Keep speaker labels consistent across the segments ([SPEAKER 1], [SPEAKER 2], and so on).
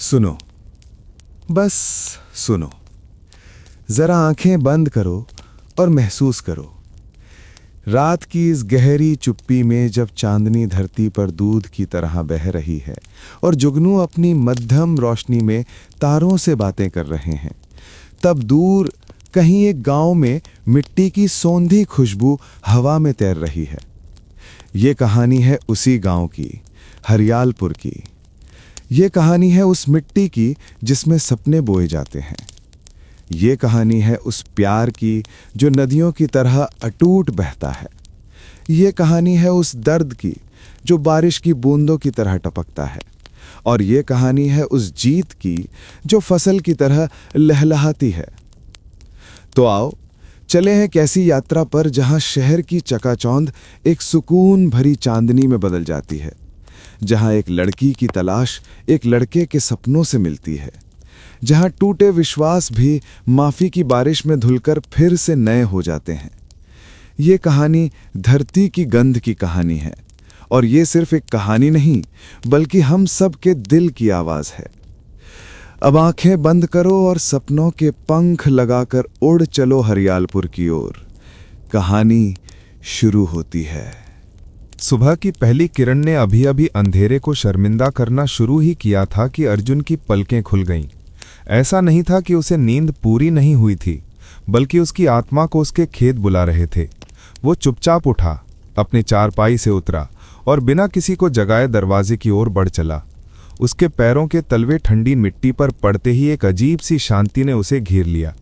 [SPEAKER 1] सुनो, बस सुनो। जरा आंखें बंद करो और महसूस करो। रात की इस गहरी चुप्पी में जब चांदनी धरती पर दूध की तरह बह रही है और जुगनू अपनी मध्यम रोशनी में तारों से बातें कर रहे हैं, तब दूर कहीं एक गांव में मिट्टी की सौंधी खुशबू हवा में तैर रही है। ये कहानी है उसी गांव की, हरियालपुर की। ये कहानी है उस मिट्टी की जिसमें सपने बोए जाते हैं। ये कहानी है उस प्यार की जो नदियों की तरह अटूट बहता है। ये कहानी है उस दर्द की जो बारिश की बूंदों की तरह टपकता है। और ये कहानी है उस जीत की जो फसल की तरह लहलहाती है। तो आओ चले हैं कैसी यात्रा पर जहां शहर की चकाचौंध एक सुकून भरी चांदनी में बदल जाती है, जहां एक लड़की की तलाश एक लड़के के सपनों से मिलती है, जहां टूटे विश्वास भी माफी की बारिश में धुलकर फिर से नए हो जाते हैं। ये कहानी धरती की गंध की कहानी है, और ये सिर्फ एक कहानी नहीं बल्कि हम सब के दिल की आवाज है। अब आंखें बंद करो और सपनों के पंख लगाकर उड़ चलो हरियालपुर की ओर। कहानी शुरू होती है।
[SPEAKER 2] सुबह की पहली किरण ने अभी अभी अंधेरे को शर्मिंदा करना शुरू ही किया था कि अर्जुन की पलकें खुल गईं। ऐसा नहीं था कि उसे नींद पूरी नहीं हुई थी, बल्कि उसकी आत्मा को उसके खेत बुला रहे थे। वो चुपचाप उठा, अपनी चारपाई से उतरा और बिना किसी को जगाए दरवाजे की ओर बढ़ चला। उसके पैरों के तलवे ठंडी मिट्टी पर पड़ते ही एक अजीब सी शांति ने उसे घेर लिया,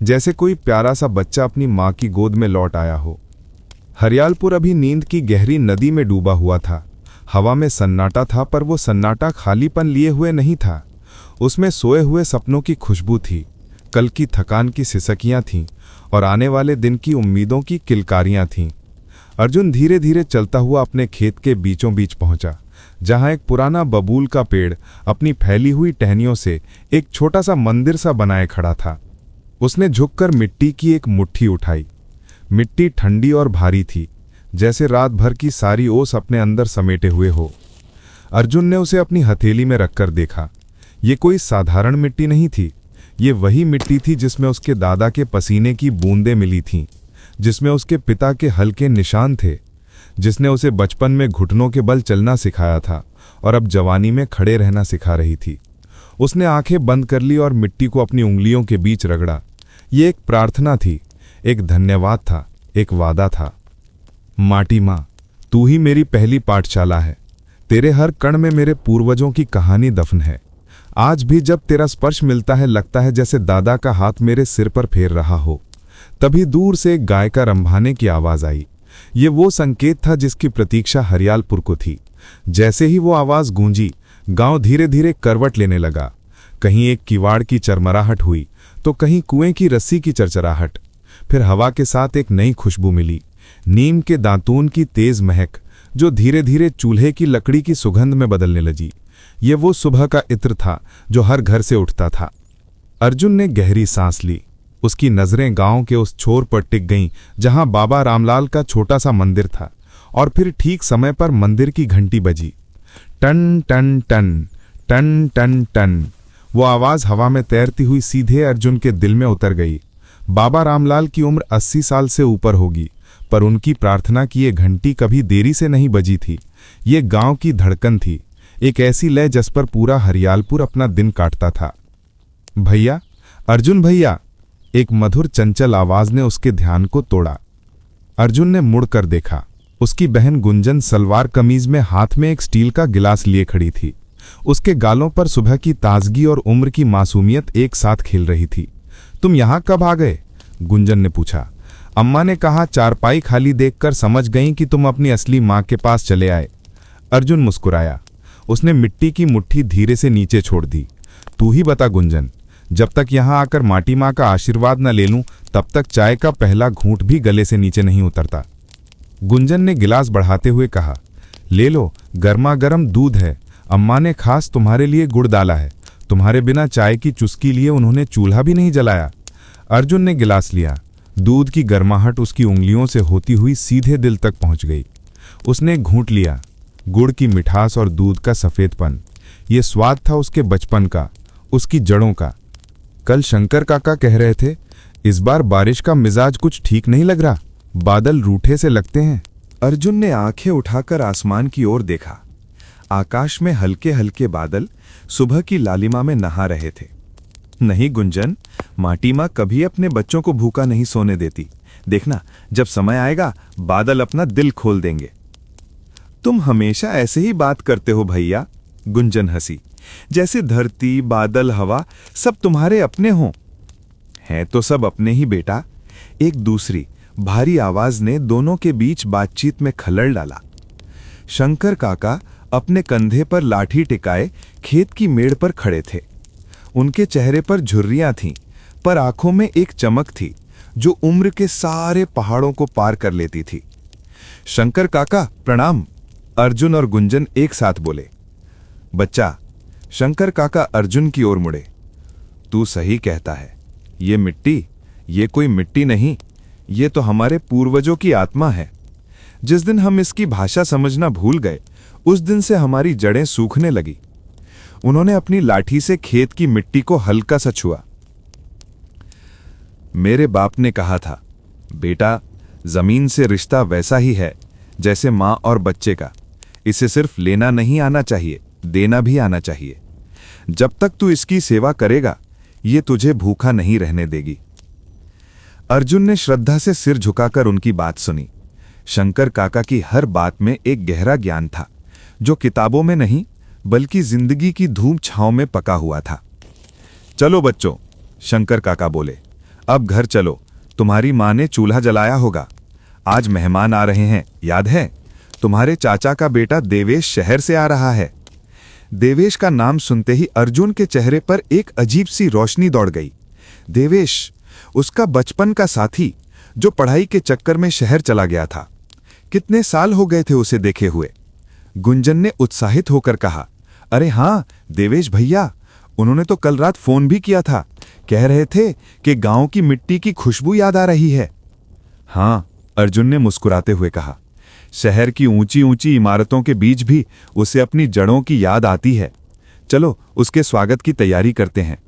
[SPEAKER 2] जैसे कोई प्यारा सा बच्चा अपनी माँ की गोद में लौट आया हो। हरियालपुर अभी नींद की गहरी नदी में डूबा हुआ था। हवा में सन्नाटा था, पर वो सन्नाटा खालीपन लिए हुए नहीं था। उसमें सोए हुए सपनों की खुशबू थी, कल की थकान की सिसकियां थीं और आने वाले दिन की उम्मीदों की किलकारियां थीं। अर्जुन धीरे धीरे चलता हुआ अपने खेत के बीचों बीच पहुंचा, जहां एक पुराना बबूल का पेड़ अपनी फैली हुई टहनियों से एक छोटा सा मंदिर सा बनाए खड़ा था। उसने झुककर मिट्टी की एक मुट्ठी उठाई। मिट्टी ठंडी और भारी थी, जैसे रात भर की सारी ओस अपने अंदर समेटे हुए हो। अर्जुन ने उसे अपनी हथेली में रखकर देखा। ये कोई साधारण मिट्टी नहीं थी। ये वही मिट्टी थी जिसमें उसके दादा के पसीने की बूंदें मिली थीं, जिसमें उसके पिता के हल्के निशान थे, जिसने उसे बचपन में घुटनों के बल चलना सिखाया था और अब जवानी में खड़े रहना सिखा रही थी। उसने आंखें बंद कर ली और मिट्टी को अपनी उंगलियों के बीच रगड़ा। ये एक प्रार्थना थी, एक धन्यवाद था, एक वादा था। माटी माँ, तू ही मेरी पहली पाठशाला है। तेरे हर कण में मेरे पूर्वजों की कहानी दफन है। आज भी जब तेरा स्पर्श मिलता है, लगता है जैसे दादा का हाथ मेरे सिर पर फेर रहा हो। तभी दूर से एक गाय का रंभाने की आवाज आई। ये वो संकेत था जिसकी प्रतीक्षा हरियालपुर को थी। जैसे ही वो आवाज गूंजी, गांव धीरे धीरे करवट लेने लगा। कहीं एक किवाड़ की चरमराहट हुई, तो कहीं कुएं की रस्सी की चरचराहट। फिर हवा के साथ एक नई खुशबू मिली, नीम के दातून की तेज महक, जो धीरे धीरे चूल्हे की लकड़ी की सुगंध में बदलने लगी। ये वो सुबह का इत्र था जो हर घर से उठता था। अर्जुन ने गहरी सांस ली। उसकी नजरें गांव के उस छोर पर टिक गईं जहां बाबा रामलाल का छोटा सा मंदिर था। और फिर ठीक समय पर मंदिर की घंटी बजी। टन टन टन टन टन टन। वो आवाज हवा में तैरती हुई सीधे अर्जुन के दिल में उतर गई। बाबा रामलाल की उम्र 80 साल से ऊपर होगी, पर उनकी प्रार्थना की ये घंटी कभी देरी से नहीं बजी थी। ये गांव की धड़कन थी, एक ऐसी लय जिस पर पूरा हरियालपुर अपना दिन काटता था। भैया, अर्जुन भैया, एक मधुर चंचल आवाज ने उसके ध्यान को तोड़ा। अर्जुन ने मुड़कर देखा। उसकी बहन गुंजन सलवार कमीज में हाथ में एक स्टील का गिलास लिए खड़ी थी। उसके गालों पर सुबह की ताजगी और उम्र की मासूमियत एक साथ खेल रही थी। तुम यहां कब आ गए? गुंजन ने पूछा। अम्मा ने कहा, चारपाई खाली देखकर समझ गईं कि तुम अपनी असली मां के पास चले आए। अर्जुन मुस्कुराया। उसने मिट्टी की मुट्ठी धीरे से नीचे छोड़ दी। तू ही बता गुंजन, जब तक यहां आकर माटी माँ का आशीर्वाद न ले लूं, तब तक चाय का पहला घूंट भी गले से नीचे नहीं उतरता। गुंजन ने गिलास बढ़ाते हुए कहा, ले लो, गर्मा गर्म दूध है। अम्मा ने खास तुम्हारे लिए गुड़ डाला है। तुम्हारे बिना चाय की चुस्की लिए उन्होंने चूल्हा भी नहीं जलाया। अर्जुन ने गिलास लिया। दूध की गर्माहट उसकी उंगलियों से होती हुई सीधे दिल तक पहुंच गई। उसने घूंट लिया। गुड़ की मिठास और दूध का सफेदपन, ये स्वाद था उसके बचपन का, उसकी जड़ों का। कल शंकर काका कह रहे थे, इस बार बारिश का मिजाज कुछ ठीक नहीं लग रहा, बादल रूठे से लगते हैं।
[SPEAKER 1] अर्जुन ने आंखें उठाकर आसमान की ओर देखा। आकाश में हल्के हल्के बादल सुबह की लालिमा में नहा रहे थे। नहीं गुंजन, माटी माँ कभी अपने बच्चों को भूखा नहीं सोने देती। देखना, जब समय आएगा बादल अपना दिल खोल देंगे। तुम हमेशा ऐसे ही बात करते हो भैया, गुंजन हंसी। जैसे धरती, बादल, हवा सब तुम्हारे अपने हों। हैं तो सब अपने ही बेटा। एक दूसरी भारी आवाज ने दोनों के बीच बातचीत में खलल डाला। शंकर काका अपने कंधे पर लाठी टिकाए खेत की मेड़ पर खड़े थे। उनके चेहरे पर झुर्रियां थीं, पर आंखों में एक चमक थी जो उम्र के सारे पहाड़ों को पार कर लेती थी। शंकर काका प्रणाम, अर्जुन और गुंजन एक साथ बोले। बच्चा, शंकर काका अर्जुन की ओर मुड़े। तू सही कहता है, ये मिट्टी, ये कोई मिट्टी नहीं, ये तो हमारे पूर्वजों की आत्मा है। जिस दिन हम इसकी भाषा समझना भूल गए, उस दिन से हमारी जड़ें सूखने लगी। उन्होंने अपनी लाठी से खेत की मिट्टी को हल्का सा छुआ। मेरे बाप ने कहा था, बेटा, जमीन से रिश्ता वैसा ही है जैसे मां और बच्चे का। इसे सिर्फ लेना नहीं आना चाहिए, देना भी आना चाहिए। जब तक तू इसकी सेवा करेगा, ये तुझे भूखा नहीं रहने देगी। अर्जुन ने श्रद्धा से सिर झुकाकर उनकी बात सुनी। शंकर काका की हर बात में एक गहरा ज्ञान था, जो किताबों में नहीं बल्कि जिंदगी की धूप छांव में पका हुआ था। चलो बच्चों, शंकर काका बोले, अब घर चलो। तुम्हारी मां ने चूल्हा जलाया होगा। आज मेहमान आ रहे हैं, याद है? तुम्हारे चाचा का बेटा देवेश शहर से आ रहा है। देवेश का नाम सुनते ही अर्जुन के चेहरे पर एक अजीब सी रोशनी दौड़ गई। देवेश, उसका बचपन का साथी, जो पढ़ाई के चक्कर में शहर चला गया था। कितने साल हो गए थे उसे देखे हुए। गुंजन ने उत्साहित होकर कहा, अरे हां, देवेश भैया, उन्होंने तो कल रात फोन भी किया था। कह रहे थे कि गांव की मिट्टी की खुशबू याद आ रही है। हां, अर्जुन ने मुस्कुराते हुए कहा, शहर की ऊंची ऊंची इमारतों के बीच भी उसे अपनी जड़ों की याद आती है। चलो उसके स्वागत की तैयारी करते हैं।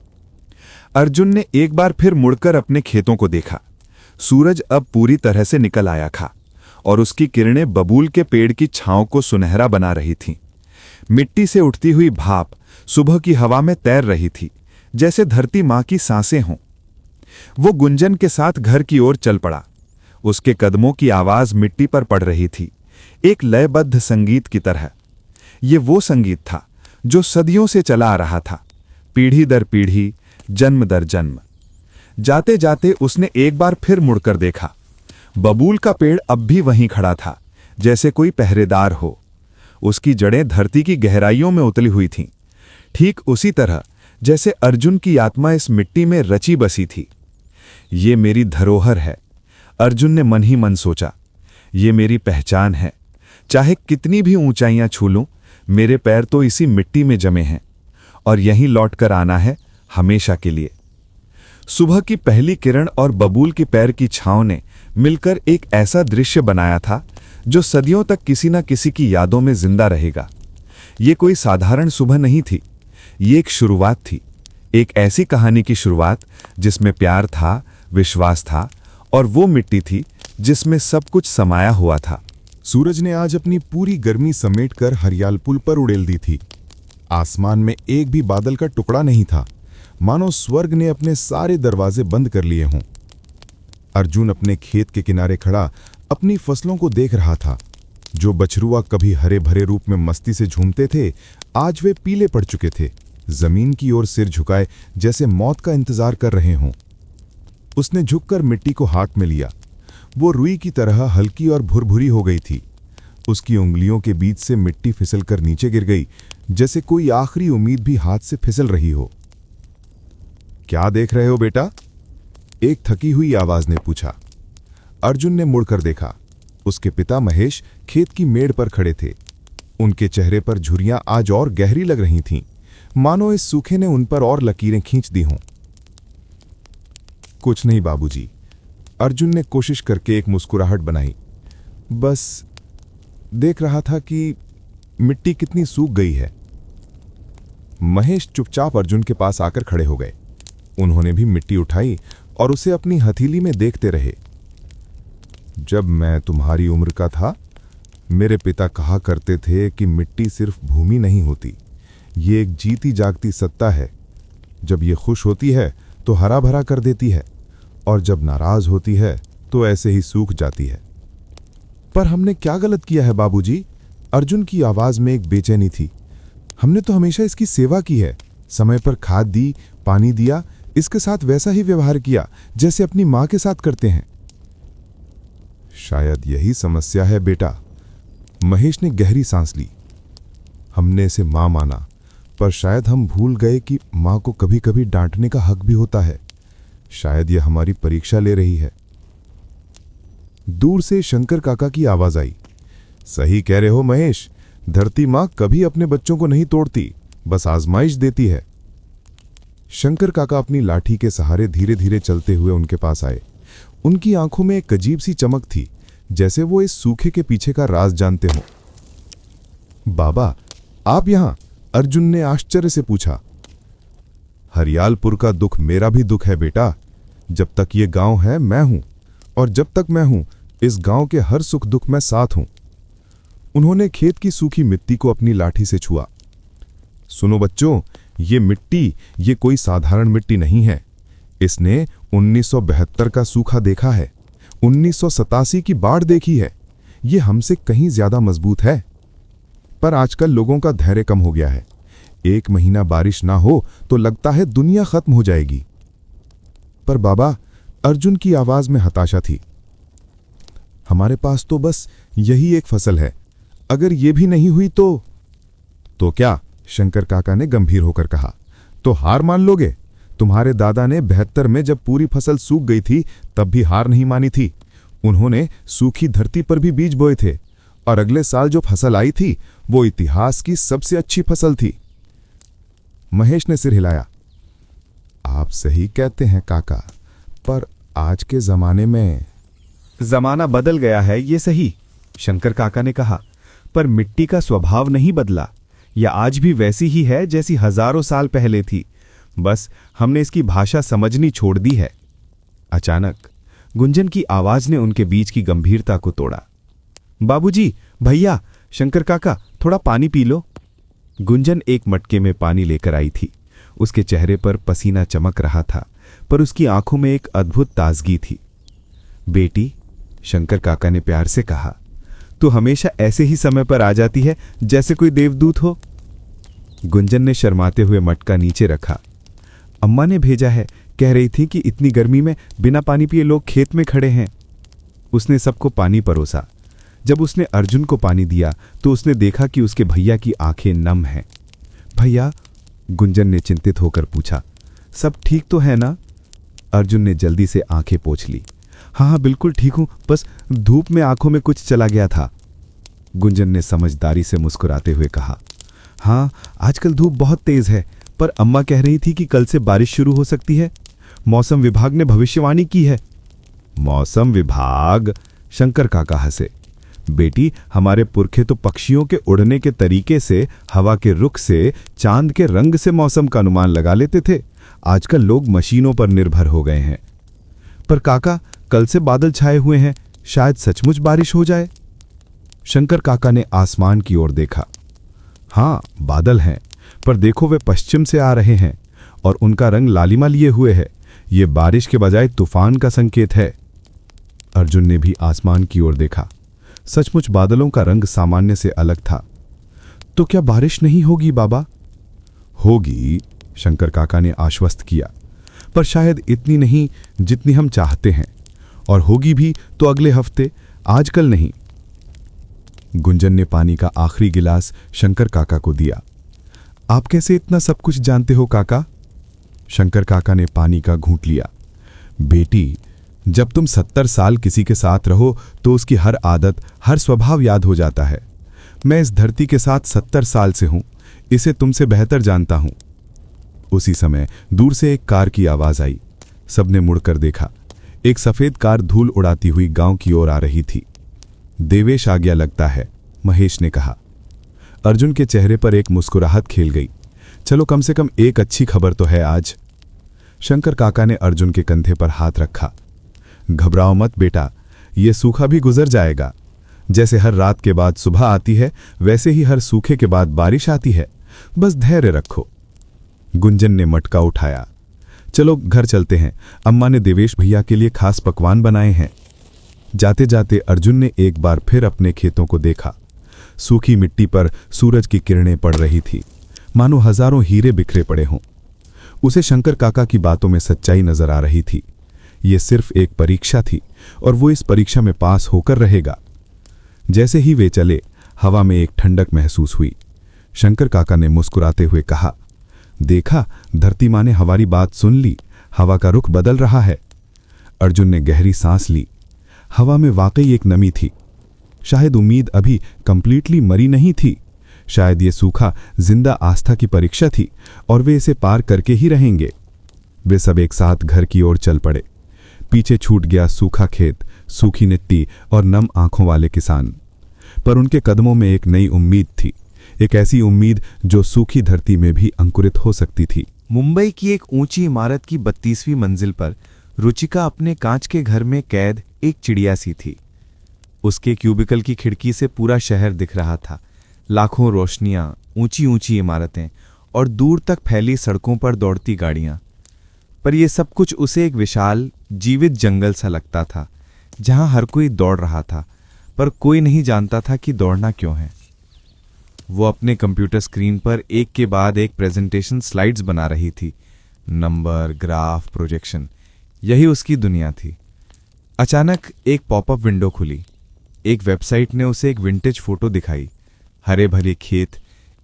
[SPEAKER 1] अर्जुन ने एक बार फिर मुड़कर अपने खेतों को देखा। सूरज अब पूरी तरह से निकल आया था और उसकी किरणें बबूल के पेड़ की छांव को सुनहरा बना रही थीं। मिट्टी से उठती हुई भाप सुबह की हवा में तैर रही थी, जैसे धरती मां की सांसें हों। वो गुंजन के साथ घर की ओर चल पड़ा। उसके कदमों की आवाज मिट्टी पर पड़ रही थी, एक लयबद्ध संगीत की तरह। ये वो संगीत था जो सदियों से चला आ रहा था, पीढ़ी दर पीढ़ी, जन्म दर जन्म। जाते जाते उसने एक बार फिर मुड़कर देखा। बबूल का पेड़ अब भी वहीं खड़ा था, जैसे कोई पहरेदार हो। उसकी जड़ें धरती की गहराइयों में उतली हुई थीं, ठीक उसी तरह जैसे अर्जुन की आत्मा इस मिट्टी में रची बसी थी। ये मेरी धरोहर है, अर्जुन ने मन ही मन सोचा। ये मेरी पहचान है। चाहे कितनी भी ऊंचाइयां छू लूं, मेरे पैर तो इसी मिट्टी में जमे हैं और यहीं लौट कर आना है हमेशा के लिए। सुबह की पहली किरण और बबूल की पैर की छांव ने मिलकर एक ऐसा दृश्य बनाया था जो सदियों तक किसी न किसी की यादों में जिंदा रहेगा। ये कोई साधारण सुबह नहीं थी, ये एक शुरुआत थी, एक ऐसी कहानी की शुरुआत जिसमें प्यार था, विश्वास था और वो मिट्टी थी जिसमें सब कुछ समाया हुआ था।
[SPEAKER 3] सूरज ने आज अपनी पूरी गर्मी समेटकर हरियाल पुल पर उड़ेल दी थी। आसमान में एक भी बादल का टुकड़ा नहीं था, मानो स्वर्ग ने अपने सारे दरवाजे बंद कर लिए हों। अर्जुन अपने खेत के किनारे खड़ा अपनी फसलों को देख रहा था। जो बछरुआ कभी हरे भरे रूप में मस्ती से झूमते थे, आज वे पीले पड़ चुके थे, जमीन की ओर सिर झुकाए जैसे मौत का इंतजार कर रहे हों। उसने झुककर मिट्टी को हाथ में लिया। वो रुई की तरह हल्की और भुरभुरी हो गई थी। उसकी उंगलियों के बीच से मिट्टी फिसलकर नीचे गिर गई, जैसे कोई आखिरी उम्मीद भी हाथ से फिसल रही हो। क्या देख रहे हो बेटा? एक थकी हुई आवाज ने पूछा। अर्जुन ने मुड़कर देखा। उसके पिता महेश खेत की मेड़ पर खड़े थे। उनके चेहरे पर झुर्रियां आज और गहरी लग रही थीं, मानो इस सूखे ने उन पर और लकीरें खींच दी हों। कुछ नहीं बाबूजी, अर्जुन ने कोशिश करके एक मुस्कुराहट बनाई। बस देख रहा था कि मिट्टी कितनी सूख गई है। महेश चुपचाप अर्जुन के पास आकर खड़े हो गए। उन्होंने भी मिट्टी उठाई और उसे अपनी हथेली में देखते रहे। जब मैं तुम्हारी उम्र का था, मेरे पिता कहा करते थे कि मिट्टी सिर्फ भूमि नहीं होती, ये एक जीती जागती सत्ता है। जब ये खुश होती है तो हरा भरा कर देती है, और जब नाराज होती है तो ऐसे ही सूख जाती है। पर हमने क्या गलत किया है बाबूजी? अर्जुन की आवाज में एक बेचैनी थी। हमने तो हमेशा इसकी सेवा की है, समय पर खाद दी, पानी दिया, इसके साथ वैसा ही व्यवहार किया जैसे अपनी मां के साथ करते हैं। शायद यही समस्या है बेटा। महेश ने गहरी सांस ली। हमने इसे मां माना, पर शायद हम भूल गए कि मां को कभी कभी डांटने का हक भी होता है। शायद यह हमारी परीक्षा ले रही है। दूर से शंकर काका की आवाज आई। सही कह रहे हो महेश, धरती मां कभी अपने बच्चों को नहीं तोड़ती, बस आजमाइश देती है। शंकर काका अपनी लाठी के सहारे धीरे धीरे चलते हुए उनके पास आए। उनकी आंखों में एक अजीब सी चमक थी, जैसे वो इस सूखे के पीछे का राज जानते हों। बाबा, आप यहां? अर्जुन ने आश्चर्य से पूछा। हरियालपुर का दुख मेरा भी दुख है बेटा। जब तक ये गांव है मैं हूं, और जब तक मैं हूं इस गांव के हर सुख दुख में साथ हूं। उन्होंने खेत की सूखी मिट्टी को अपनी लाठी से छुआ। सुनो बच्चों, ये मिट्टी ये कोई साधारण मिट्टी नहीं है। इसने 1972 का सूखा देखा है, 1987 की बाढ़ देखी है। ये हमसे कहीं ज्यादा मजबूत है। पर आजकल लोगों का धैर्य कम हो गया है। 1 महीना बारिश ना हो तो लगता है दुनिया खत्म हो जाएगी। पर बाबा, अर्जुन की आवाज में हताशा थी। हमारे पास तो बस यही एक फसल है, अगर ये भी नहीं हुई तो क्या? शंकर काका ने गंभीर होकर कहा। तो हार मान लोगे? तुम्हारे दादा ने 72 में जब पूरी फसल सूख गई थी तब भी हार नहीं मानी थी। उन्होंने सूखी धरती पर भी बीज बोए थे, और अगले साल जो फसल आई थी वो इतिहास की सबसे अच्छी फसल थी। महेश ने सिर हिलाया। आप सही कहते हैं काका, पर आज के जमाने में
[SPEAKER 4] जमाना बदल गया है, ये सही, शंकर काका ने कहा, पर मिट्टी का स्वभाव नहीं बदला। यह आज भी वैसी ही है जैसी हजारों साल पहले थी, बस हमने इसकी भाषा समझनी छोड़ दी है। अचानक गुंजन की आवाज ने उनके बीच की गंभीरता को तोड़ा। बाबूजी, भैया, शंकर काका, थोड़ा पानी पी लो। गुंजन एक मटके में पानी लेकर आई थी। उसके चेहरे पर पसीना चमक रहा था, पर उसकी आंखों में एक अद्भुत ताजगी थी। बेटी, शंकर काका ने प्यार से कहा, तू हमेशा ऐसे ही समय पर आ जाती है जैसे कोई देवदूत हो। गुंजन ने शर्माते हुए मटका नीचे रखा। अम्मा ने भेजा है, कह रही थी कि इतनी गर्मी में बिना पानी पिए लोग खेत में खड़े हैं। उसने सबको पानी परोसा। जब उसने अर्जुन को पानी दिया तो उसने देखा कि उसके भैया की आंखें नम हैं। भैया, गुंजन ने चिंतित होकर पूछा, सब ठीक तो है ना? अर्जुन ने जल्दी से आंखें पोंछ ली। हाँ, बिल्कुल ठीक हूं, बस धूप में आंखों में कुछ चला गया था। गुंजन ने समझदारी से मुस्कुराते हुए कहा, हाँ, आजकल धूप बहुत तेज है, पर अम्मा कह रही थी कि कल से बारिश शुरू हो सकती है। मौसम विभाग ने भविष्यवाणी की है। मौसम विभाग? शंकर काका हंसे। बेटी, हमारे पुरखे तो पक्षियों के उड़ने के तरीके से, हवा के रुख से, चांद के रंग से मौसम का अनुमान लगा लेते थे। आजकल लोग मशीनों पर निर्भर हो गए हैं। पर काका, कल से बादल छाए हुए हैं, शायद सचमुच बारिश हो जाए। शंकर काका ने आसमान की ओर देखा। हाँ, बादल हैं, पर देखो वे पश्चिम से आ रहे हैं और उनका रंग लालिमा लिए हुए है। ये बारिश के बजाय तूफान का संकेत है। अर्जुन ने भी आसमान की ओर देखा। सचमुच बादलों का रंग सामान्य से अलग था। तो क्या बारिश नहीं होगी बाबा? होगी, शंकर काका ने आश्वस्त किया, पर शायद इतनी नहीं जितनी हम चाहते हैं, और होगी भी तो अगले हफ्ते, आजकल नहीं। गुंजन ने पानी का आखिरी गिलास शंकर काका को दिया। आप कैसे इतना सब कुछ जानते हो काका? शंकर काका ने पानी का घूंट लिया। बेटी, जब तुम 70 साल किसी के साथ रहो तो उसकी हर आदत, हर स्वभाव याद हो जाता है। मैं इस धरती के साथ 70 साल से हूं, इसे तुमसे बेहतर जानता हूं। उसी समय दूर से एक कार की आवाज आई। सबने मुड़कर देखा। एक सफेद कार धूल उड़ाती हुई गांव की ओर आ रही थी। देवेश आ गया लगता है, महेश ने कहा। अर्जुन के चेहरे पर एक मुस्कुराहट खेल गई।
[SPEAKER 3] चलो कम से कम एक अच्छी खबर तो है आज। शंकर काका ने अर्जुन के कंधे पर हाथ रखा। घबराओ मत बेटा, ये सूखा भी गुजर जाएगा। जैसे हर रात के बाद सुबह आती है, वैसे ही हर सूखे के बाद बारिश आती है। बस धैर्य रखो। गुंजन ने मटका उठाया। चलो घर चलते हैं, अम्मा ने देवेश भैया के लिए खास पकवान बनाए हैं। जाते जाते अर्जुन ने एक बार फिर अपने खेतों को देखा। सूखी मिट्टी पर सूरज की किरणें पड़ रही थी, मानो हजारों हीरे बिखरे पड़े हों। उसे शंकर काका की बातों में सच्चाई नजर आ रही थी। ये सिर्फ एक परीक्षा थी और वो इस परीक्षा में पास होकर रहेगा। जैसे ही वे चले, हवा में एक ठंडक महसूस हुई। शंकर काका ने मुस्कुराते हुए कहा, देखा, धरती माँ ने हमारी बात सुन ली, हवा का रुख बदल रहा है। अर्जुन ने गहरी सांस ली। हवा में वाकई एक नमी थी। शायद उम्मीद अभी कंप्लीटली मरी नहीं थी। शायद ये सूखा जिंदा आस्था की परीक्षा थी और वे इसे पार करके ही रहेंगे। वे सब एक साथ घर की ओर चल पड़े। पीछे छूट गया सूखा खेत, सूखी मिट्टी और नम आंखों वाले किसान। पर उनके कदमों में एक नई उम्मीद थी, एक ऐसी उम्मीद जो सूखी धरती में भी अंकुरित हो सकती थी।
[SPEAKER 1] मुंबई की एक ऊंची इमारत की 32वीं मंजिल पर रुचिका अपने कांच के घर में कैद एक चिड़िया सी थी। उसके क्यूबिकल की खिड़की से पूरा शहर दिख रहा था। लाखों रोशनियां, ऊंची ऊंची इमारतें और दूर तक फैली सड़कों पर दौड़ती गाड़ियां। पर यह सब कुछ उसे एक विशाल, जीवित जंगल सा लगता था, जहां हर कोई दौड़ रहा था, पर कोई नहीं जानता था कि दौड़ना क्यों है। वो अपने कंप्यूटर स्क्रीन पर एक के बाद एक प्रेजेंटेशन स्लाइड्स बना रही थी। नंबर, ग्राफ, प्रोजेक्शन, यही उसकी दुनिया थी। अचानक एक पॉपअप विंडो खुली। एक वेबसाइट ने उसे एक विंटेज फोटो दिखाई। हरे भरे खेत,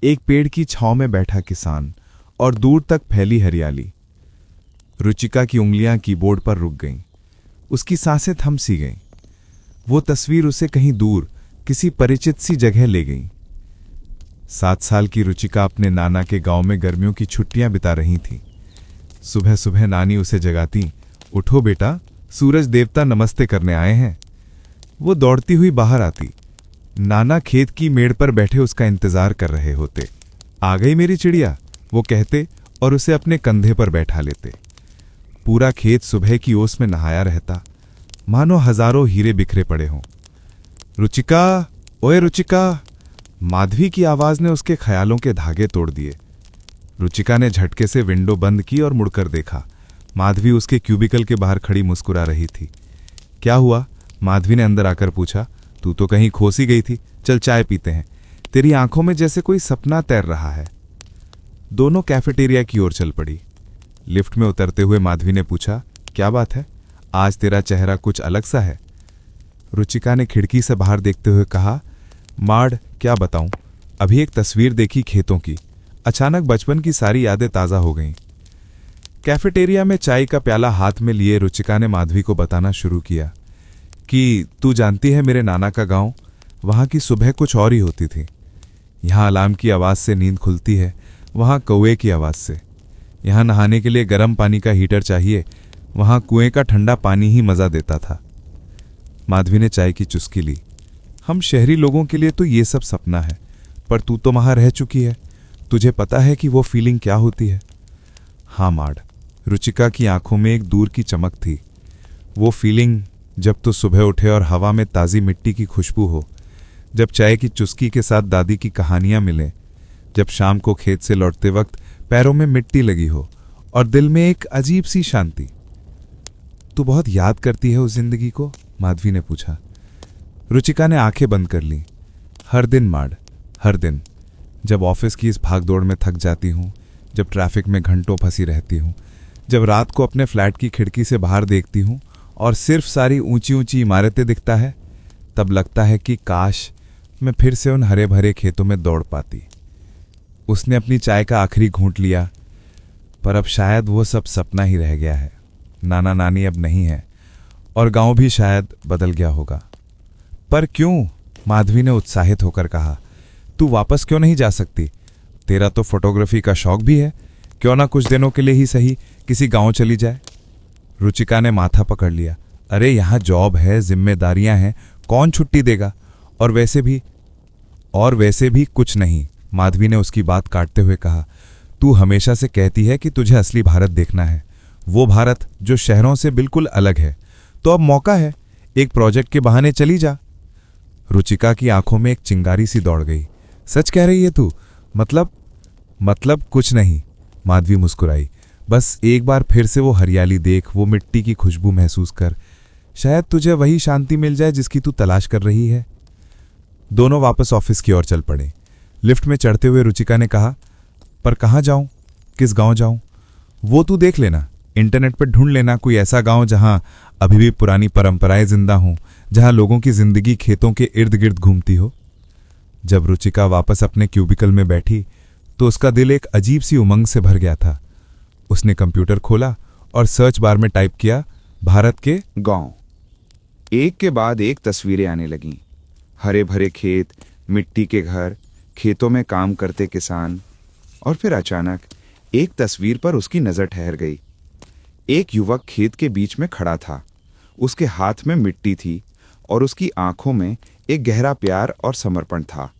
[SPEAKER 1] एक पेड़ की छांव में बैठा किसान और दूर तक फैली हरियाली। रुचिका की उंगलियां कीबोर्ड पर रुक गईं। उसकी सांसें थम सी गईं। वो तस्वीर उसे कहीं दूर, किसी परिचित सी जगह ले गई। 7 साल की रुचिका अपने नाना के गांव में गर्मियों की छुट्टियां बिता रही थी। सुबह सुबह नानी उसे जगाती, उठो बेटा, सूरज देवता नमस्ते करने आए हैं। वो दौड़ती हुई बाहर आती। नाना खेत की मेड़ पर बैठे उसका इंतजार कर रहे होते। आ गई मेरी चिड़िया, वो कहते और उसे अपने कंधे पर बैठा लेते। पूरा खेत सुबह की ओस में नहाया रहता, मानो हजारों हीरे बिखरे पड़े हों। रुचिका, ओए रुचिका, माधवी की आवाज ने उसके ख्यालों के धागे तोड़ दिए। रुचिका ने झटके से विंडो बंद की और मुड़कर देखा। माधवी उसके क्यूबिकल के बाहर खड़ी मुस्कुरा रही थी। क्या हुआ? माधवी ने अंदर आकर पूछा। तू तो कहीं खो सी गई थी, चल चाय पीते हैं। तेरी आंखों में जैसे कोई सपना तैर रहा है। दोनों कैफेटेरिया की ओर चल पड़ी। लिफ्ट में उतरते हुए माधवी ने पूछा, क्या बात है, आज तेरा चेहरा कुछ अलग सा है? रुचिका ने खिड़की से बाहर देखते हुए कहा, माड़, क्या बताऊं, अभी एक तस्वीर देखी खेतों की, अचानक बचपन की सारी यादें ताज़ा हो गईं। कैफेटेरिया में चाय का प्याला हाथ में लिए रुचिका ने माधवी को बताना शुरू किया कि तू जानती है मेरे नाना का गांव, वहां की सुबह कुछ और ही होती थी। यहाँ अलार्म की आवाज़ से नींद खुलती है, वहाँ कौवे की आवाज़ से। यहाँ नहाने के लिए गर्म पानी का हीटर चाहिए, वहाँ कुएं का ठंडा पानी ही मज़ा देता था। माधवी ने चाय की चुस्की ली। हम शहरी लोगों के लिए तो ये सब सपना है, पर तू तो वहाँ रह चुकी है, तुझे पता है कि वो फीलिंग क्या होती है। हाँ माड़, रुचिका की आंखों में एक दूर की चमक थी। वो फीलिंग जब तो सुबह उठे और हवा में ताज़ी मिट्टी की खुशबू हो, जब चाय की चुस्की के साथ दादी की कहानियां मिलें, जब शाम को खेत से लौटते वक्त पैरों में मिट्टी लगी हो और दिल में एक अजीब सी शांति। तू बहुत याद करती है उस जिंदगी को? माधवी ने पूछा। रुचिका ने आंखें बंद कर लीं। हर दिन माड़, हर दिन, जब ऑफिस की इस भागदौड़ में थक जाती हूँ, जब ट्रैफिक में घंटों फंसी रहती हूँ, जब रात को अपने फ्लैट की खिड़की से बाहर देखती हूँ और सिर्फ सारी ऊंची ऊंची इमारतें दिखता है, तब लगता है कि काश मैं फिर से उन हरे भरे खेतों में दौड़ पाती। उसने अपनी चाय का आखिरी घूंट लिया। पर अब शायद वो सब सपना ही रह गया है। नाना नानी अब नहीं है और गांव भी शायद बदल गया होगा। पर क्यों? माधवी ने उत्साहित होकर कहा। तू वापस क्यों नहीं जा सकती? तेरा तो फोटोग्राफी का शौक भी है, क्यों ना कुछ दिनों के लिए ही सही किसी गांव चली जाए। रुचिका ने माथा पकड़ लिया। अरे यहाँ जॉब है, जिम्मेदारियां हैं, कौन छुट्टी देगा? और वैसे भी कुछ नहीं। माधवी ने उसकी बात काटते हुए कहा।
[SPEAKER 2] तू हमेशा से कहती है कि तुझे असली भारत देखना है, वो भारत जो शहरों से बिल्कुल अलग है। तो अब मौका है, एक प्रोजेक्ट के बहाने चली जा। रुचिका की आंखों में एक चिंगारी सी दौड़ गई। सच कह रही है तू? मतलब कुछ नहीं, माधवी मुस्कुराई। बस एक बार फिर से वो हरियाली देख, वो मिट्टी की खुशबू महसूस कर। शायद तुझे वही शांति मिल जाए जिसकी तू तलाश कर रही है। दोनों वापस ऑफिस की ओर चल पड़े। लिफ्ट में चढ़ते हुए रुचिका ने कहा, पर कहाँ जाऊं, किस गांव जाऊं? वो तू देख लेना, इंटरनेट पर ढूंढ लेना कोई ऐसा गांव जहां अभी भी पुरानी परंपराएं जिंदा हों, जहां लोगों की जिंदगी खेतों के इर्द गिर्द घूमती हो। जब रुचिका वापस अपने क्यूबिकल में बैठी तो उसका दिल एक अजीब सी उमंग से भर गया था। उसने कंप्यूटर खोला और सर्च बार में टाइप किया, भारत के
[SPEAKER 5] गांव। एक के बाद एक तस्वीरें आने लगीं। हरे भरे खेत, मिट्टी के घर, खेतों में काम करते किसान। और फिर अचानक एक तस्वीर पर उसकी नजर ठहर गई। एक युवक खेत के बीच में खड़ा था। उसके हाथ में मिट्टी थी और उसकी आंखों में एक गहरा प्यार और समर्पण था।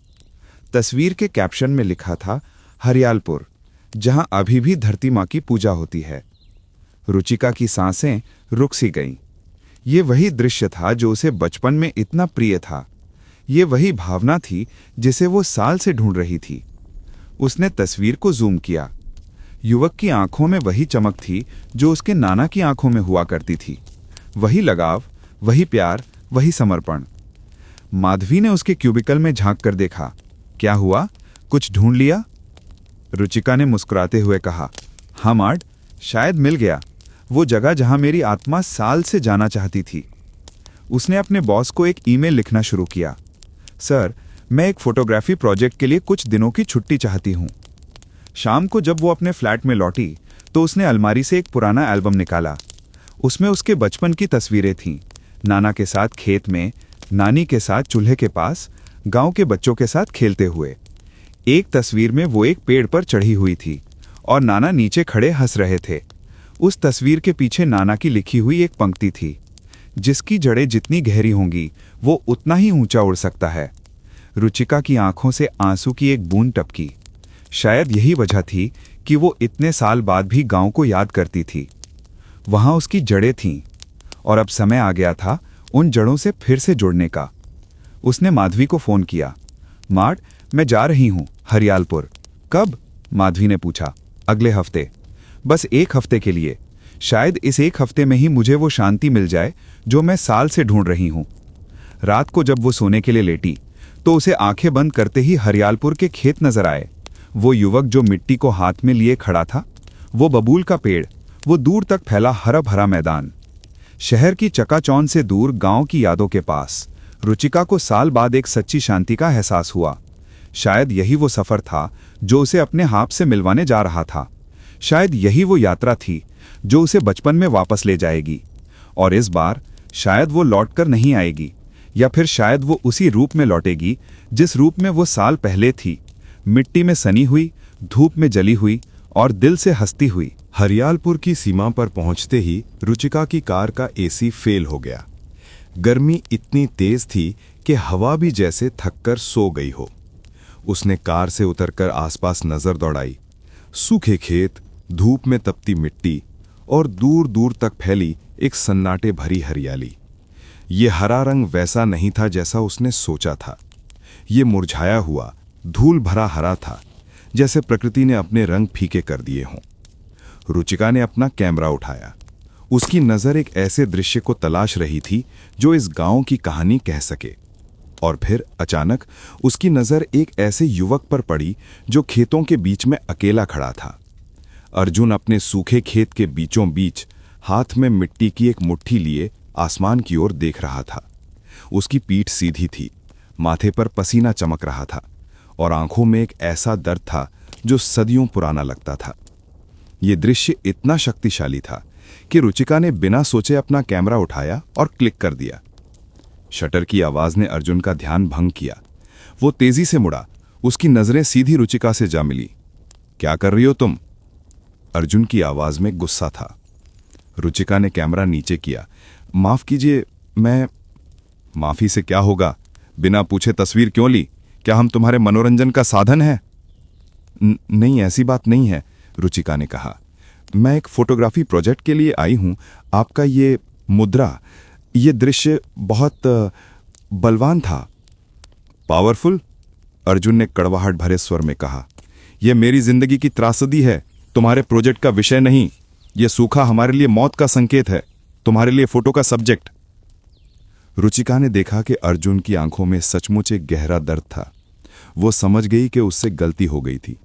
[SPEAKER 5] तस्वीर के कैप्शन में लिखा था, हरियालपुर, जहां अभी भी धरती मां की पूजा होती है। रुचिका की सांसें रुक सी गईं। ये वही दृश्य था जो उसे बचपन में इतना प्रिय था। ये वही भावना थी जिसे वो साल से ढूंढ रही थी। उसने तस्वीर को जूम किया। युवक की आंखों में वही चमक थी जो उसके नाना की आंखों में हुआ करती थी। वही लगाव, वही प्यार, वही समर्पण। माधवी ने उसके क्यूबिकल में झांक कर देखा। क्या हुआ, कुछ ढूंढ लिया? रुचिका ने मुस्कुराते हुए कहा, हाँ मार्ड, शायद मिल गया, वो जगह जहां मेरी आत्मा साल से जाना चाहती थी। उसने अपने बॉस को एक ईमेल लिखना शुरू किया, सर, मैं एक फोटोग्राफी प्रोजेक्ट के लिए कुछ दिनों की छुट्टी चाहती हूं। शाम को जब वो अपने फ्लैट में लौटी तो उसने अलमारी से एक पुराना एल्बम निकाला। उसमें उसके बचपन की तस्वीरें थीं, नाना के साथ खेत में, नानी के साथ चूल्हे के पास, गांव के बच्चों के साथ खेलते हुए। एक तस्वीर में वो एक पेड़ पर चढ़ी हुई थी और नाना नीचे खड़े हंस रहे थे। उस तस्वीर के पीछे नाना की लिखी हुई एक पंक्ति थी, जिसकी जड़ें जितनी गहरी होंगी वो उतना ही ऊंचा उड़ सकता है। रुचिका की आंखों से आंसू की एक बूंद टपकी। शायद यही वजह थी कि वो इतने साल बाद भी गांव को याद करती थी। वहां उसकी जड़ें थीं और अब समय आ गया था उन जड़ों से फिर से जुड़ने का। उसने माधवी को फोन किया। मार्ट, मैं जा रही हूं हरियालपुर। कब? माधवी ने पूछा। अगले हफ्ते। बस एक हफ्ते के लिए। शायद इस एक हफ्ते में ही मुझे वो शांति मिल जाए जो मैं साल से ढूंढ रही हूं। रात को जब वो सोने के लिए लेटी तो उसे आंखें बंद करते ही हरियालपुर के खेत नजर आए। वो युवक जो मिट्टी को हाथ में लिए खड़ा था, वो बबूल का पेड़, वो दूर तक फैला हरा भरा मैदान। शहर की चकाचौंध से दूर गांव की यादों के पास रुचिका को साल बाद एक सच्ची शांति का एहसास हुआ। शायद यही वो सफर था जो उसे अपने आप से मिलवाने जा रहा था। शायद यही वो यात्रा थी जो उसे बचपन में वापस ले जाएगी। और इस बार शायद वो लौटकर नहीं आएगी, या फिर शायद वो उसी रूप में लौटेगी जिस रूप में वो साल पहले थी, मिट्टी में सनी हुई, धूप में जली हुई और दिल से हंसती हुई।
[SPEAKER 3] हरियालपुर की सीमा पर पहुंचते ही रुचिका की कार का एसी फेल हो गया। गर्मी इतनी तेज थी कि हवा भी जैसे थककर सो गई हो। उसने कार से उतरकर आसपास नजर दौड़ाई। सूखे खेत, धूप में तपती मिट्टी और दूर दूर तक फैली एक सन्नाटे भरी हरियाली। ये हरा रंग वैसा नहीं था जैसा उसने सोचा था। ये मुरझाया हुआ, धूल भरा हरा था, जैसे प्रकृति ने अपने रंग फीके कर दिए हों। रुचिका ने अपना कैमरा उठाया। उसकी नजर एक ऐसे दृश्य को तलाश रही थी जो इस गांव की कहानी कह सके। और फिर अचानक उसकी नजर एक ऐसे युवक पर पड़ी जो खेतों के बीच में अकेला खड़ा था। अर्जुन अपने सूखे खेत के बीचों बीच हाथ में मिट्टी की एक मुट्ठी लिए आसमान की ओर देख रहा था। उसकी पीठ सीधी थी, माथे पर पसीना चमक रहा था और आंखों में एक ऐसा दर्द था जो सदियों पुराना लगता था। यह दृश्य इतना शक्तिशाली था कि रुचिका ने बिना सोचे अपना कैमरा उठाया और क्लिक कर दिया। शटर की आवाज ने अर्जुन का ध्यान भंग किया। वो तेजी से मुड़ा। उसकी नजरें सीधी रुचिका से जा मिली। क्या कर रही हो तुम? अर्जुन की आवाज में गुस्सा था। रुचिका ने कैमरा नीचे किया। माफ कीजिए, मैं। माफी से क्या होगा? बिना पूछे तस्वीर क्यों ली? क्या हम तुम्हारे मनोरंजन का साधन है? नहीं, ऐसी बात नहीं है।
[SPEAKER 5] रुचिका ने कहा। मैं एक फोटोग्राफी प्रोजेक्ट के लिए आई हूं। आपका ये मुद्रा, ये दृश्य बहुत बलवान था। पावरफुल, अर्जुन ने कड़वाहट भरे स्वर में कहा। यह मेरी जिंदगी की त्रासदी है, तुम्हारे प्रोजेक्ट का विषय नहीं। यह सूखा हमारे लिए मौत का संकेत है, तुम्हारे लिए फोटो का सब्जेक्ट। रुचिका ने देखा कि अर्जुन की आंखों में सचमुच एक गहरा दर्द था। वो समझ गई कि उससे गलती हो गई थी।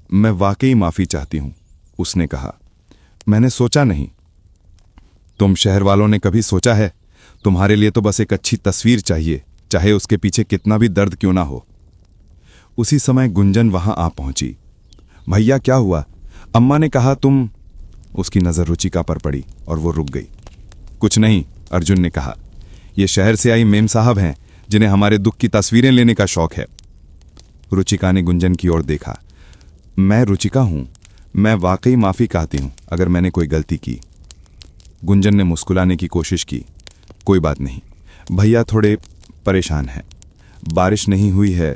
[SPEAKER 5] मैं वाकई माफी चाहती हूं, उसने कहा। मैंने सोचा नहीं। तुम शहर वालों ने कभी सोचा है? तुम्हारे लिए तो बस एक अच्छी तस्वीर चाहिए, चाहे उसके पीछे कितना भी दर्द क्यों ना हो। उसी समय गुंजन वहां आ पहुंची। भैया क्या हुआ? अम्मा ने कहा तुम। उसकी नजर रुचिका पर पड़ी और वो रुक गई। कुछ नहीं, अर्जुन ने कहा। ये शहर से आई मेम साहब हैं, जिन्हें हमारे दुख की तस्वीरें लेने का शौक है। रुचिका ने गुंजन की ओर देखा। मैं रुचिका हूं, मैं वाकई माफी चाहती हूं अगर मैंने कोई गलती की। गुंजन ने मुस्कुराने की कोशिश की। कोई बात नहीं, भैया थोड़े परेशान हैं। बारिश नहीं हुई है,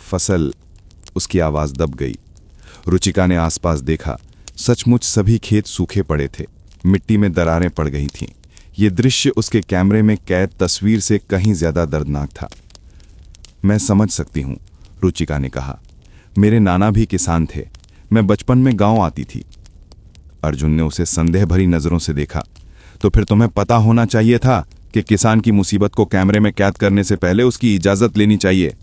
[SPEAKER 5] फसल। उसकी आवाज दब गई। रुचिका ने आसपास देखा। सचमुच सभी खेत सूखे पड़े थे, मिट्टी में दरारें पड़ गई थीं। ये दृश्य उसके कैमरे में कैद तस्वीर से कहीं ज्यादा दर्दनाक था। मैं समझ सकती हूं, रुचिका ने कहा। मेरे नाना भी किसान थे, मैं बचपन में गांव आती थी। अर्जुन ने उसे संदेह भरी नजरों से देखा। तो फिर तुम्हें पता होना चाहिए था कि किसान की मुसीबत को कैमरे में कैद करने से पहले उसकी इजाजत लेनी चाहिए।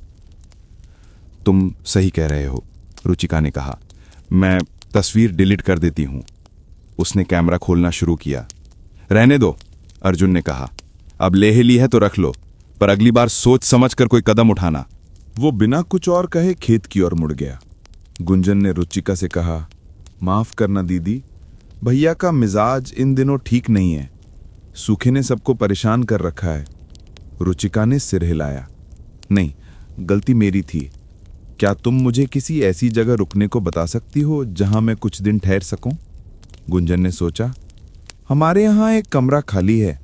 [SPEAKER 5] तुम सही कह रहे हो, रुचिका ने कहा। मैं तस्वीर डिलीट कर देती हूं। उसने कैमरा खोलना शुरू किया। रहने दो, अर्जुन ने कहा। अब ले ही ली है तो रख लो, पर अगली बार सोच समझ कर कोई कदम उठाना।
[SPEAKER 3] वो बिना कुछ और कहे खेत की ओर मुड़ गया। गुंजन ने रुचिका से कहा, माफ करना दीदी, भैया का मिजाज इन दिनों ठीक नहीं है। सूखे ने सबको परेशान कर रखा है। रुचिका ने सिर हिलाया। नहीं, गलती मेरी थी। क्या तुम मुझे किसी ऐसी जगह रुकने को बता सकती हो जहां मैं कुछ दिन ठहर सकूं? गुंजन ने सोचा। हमारे यहां एक कमरा खाली है,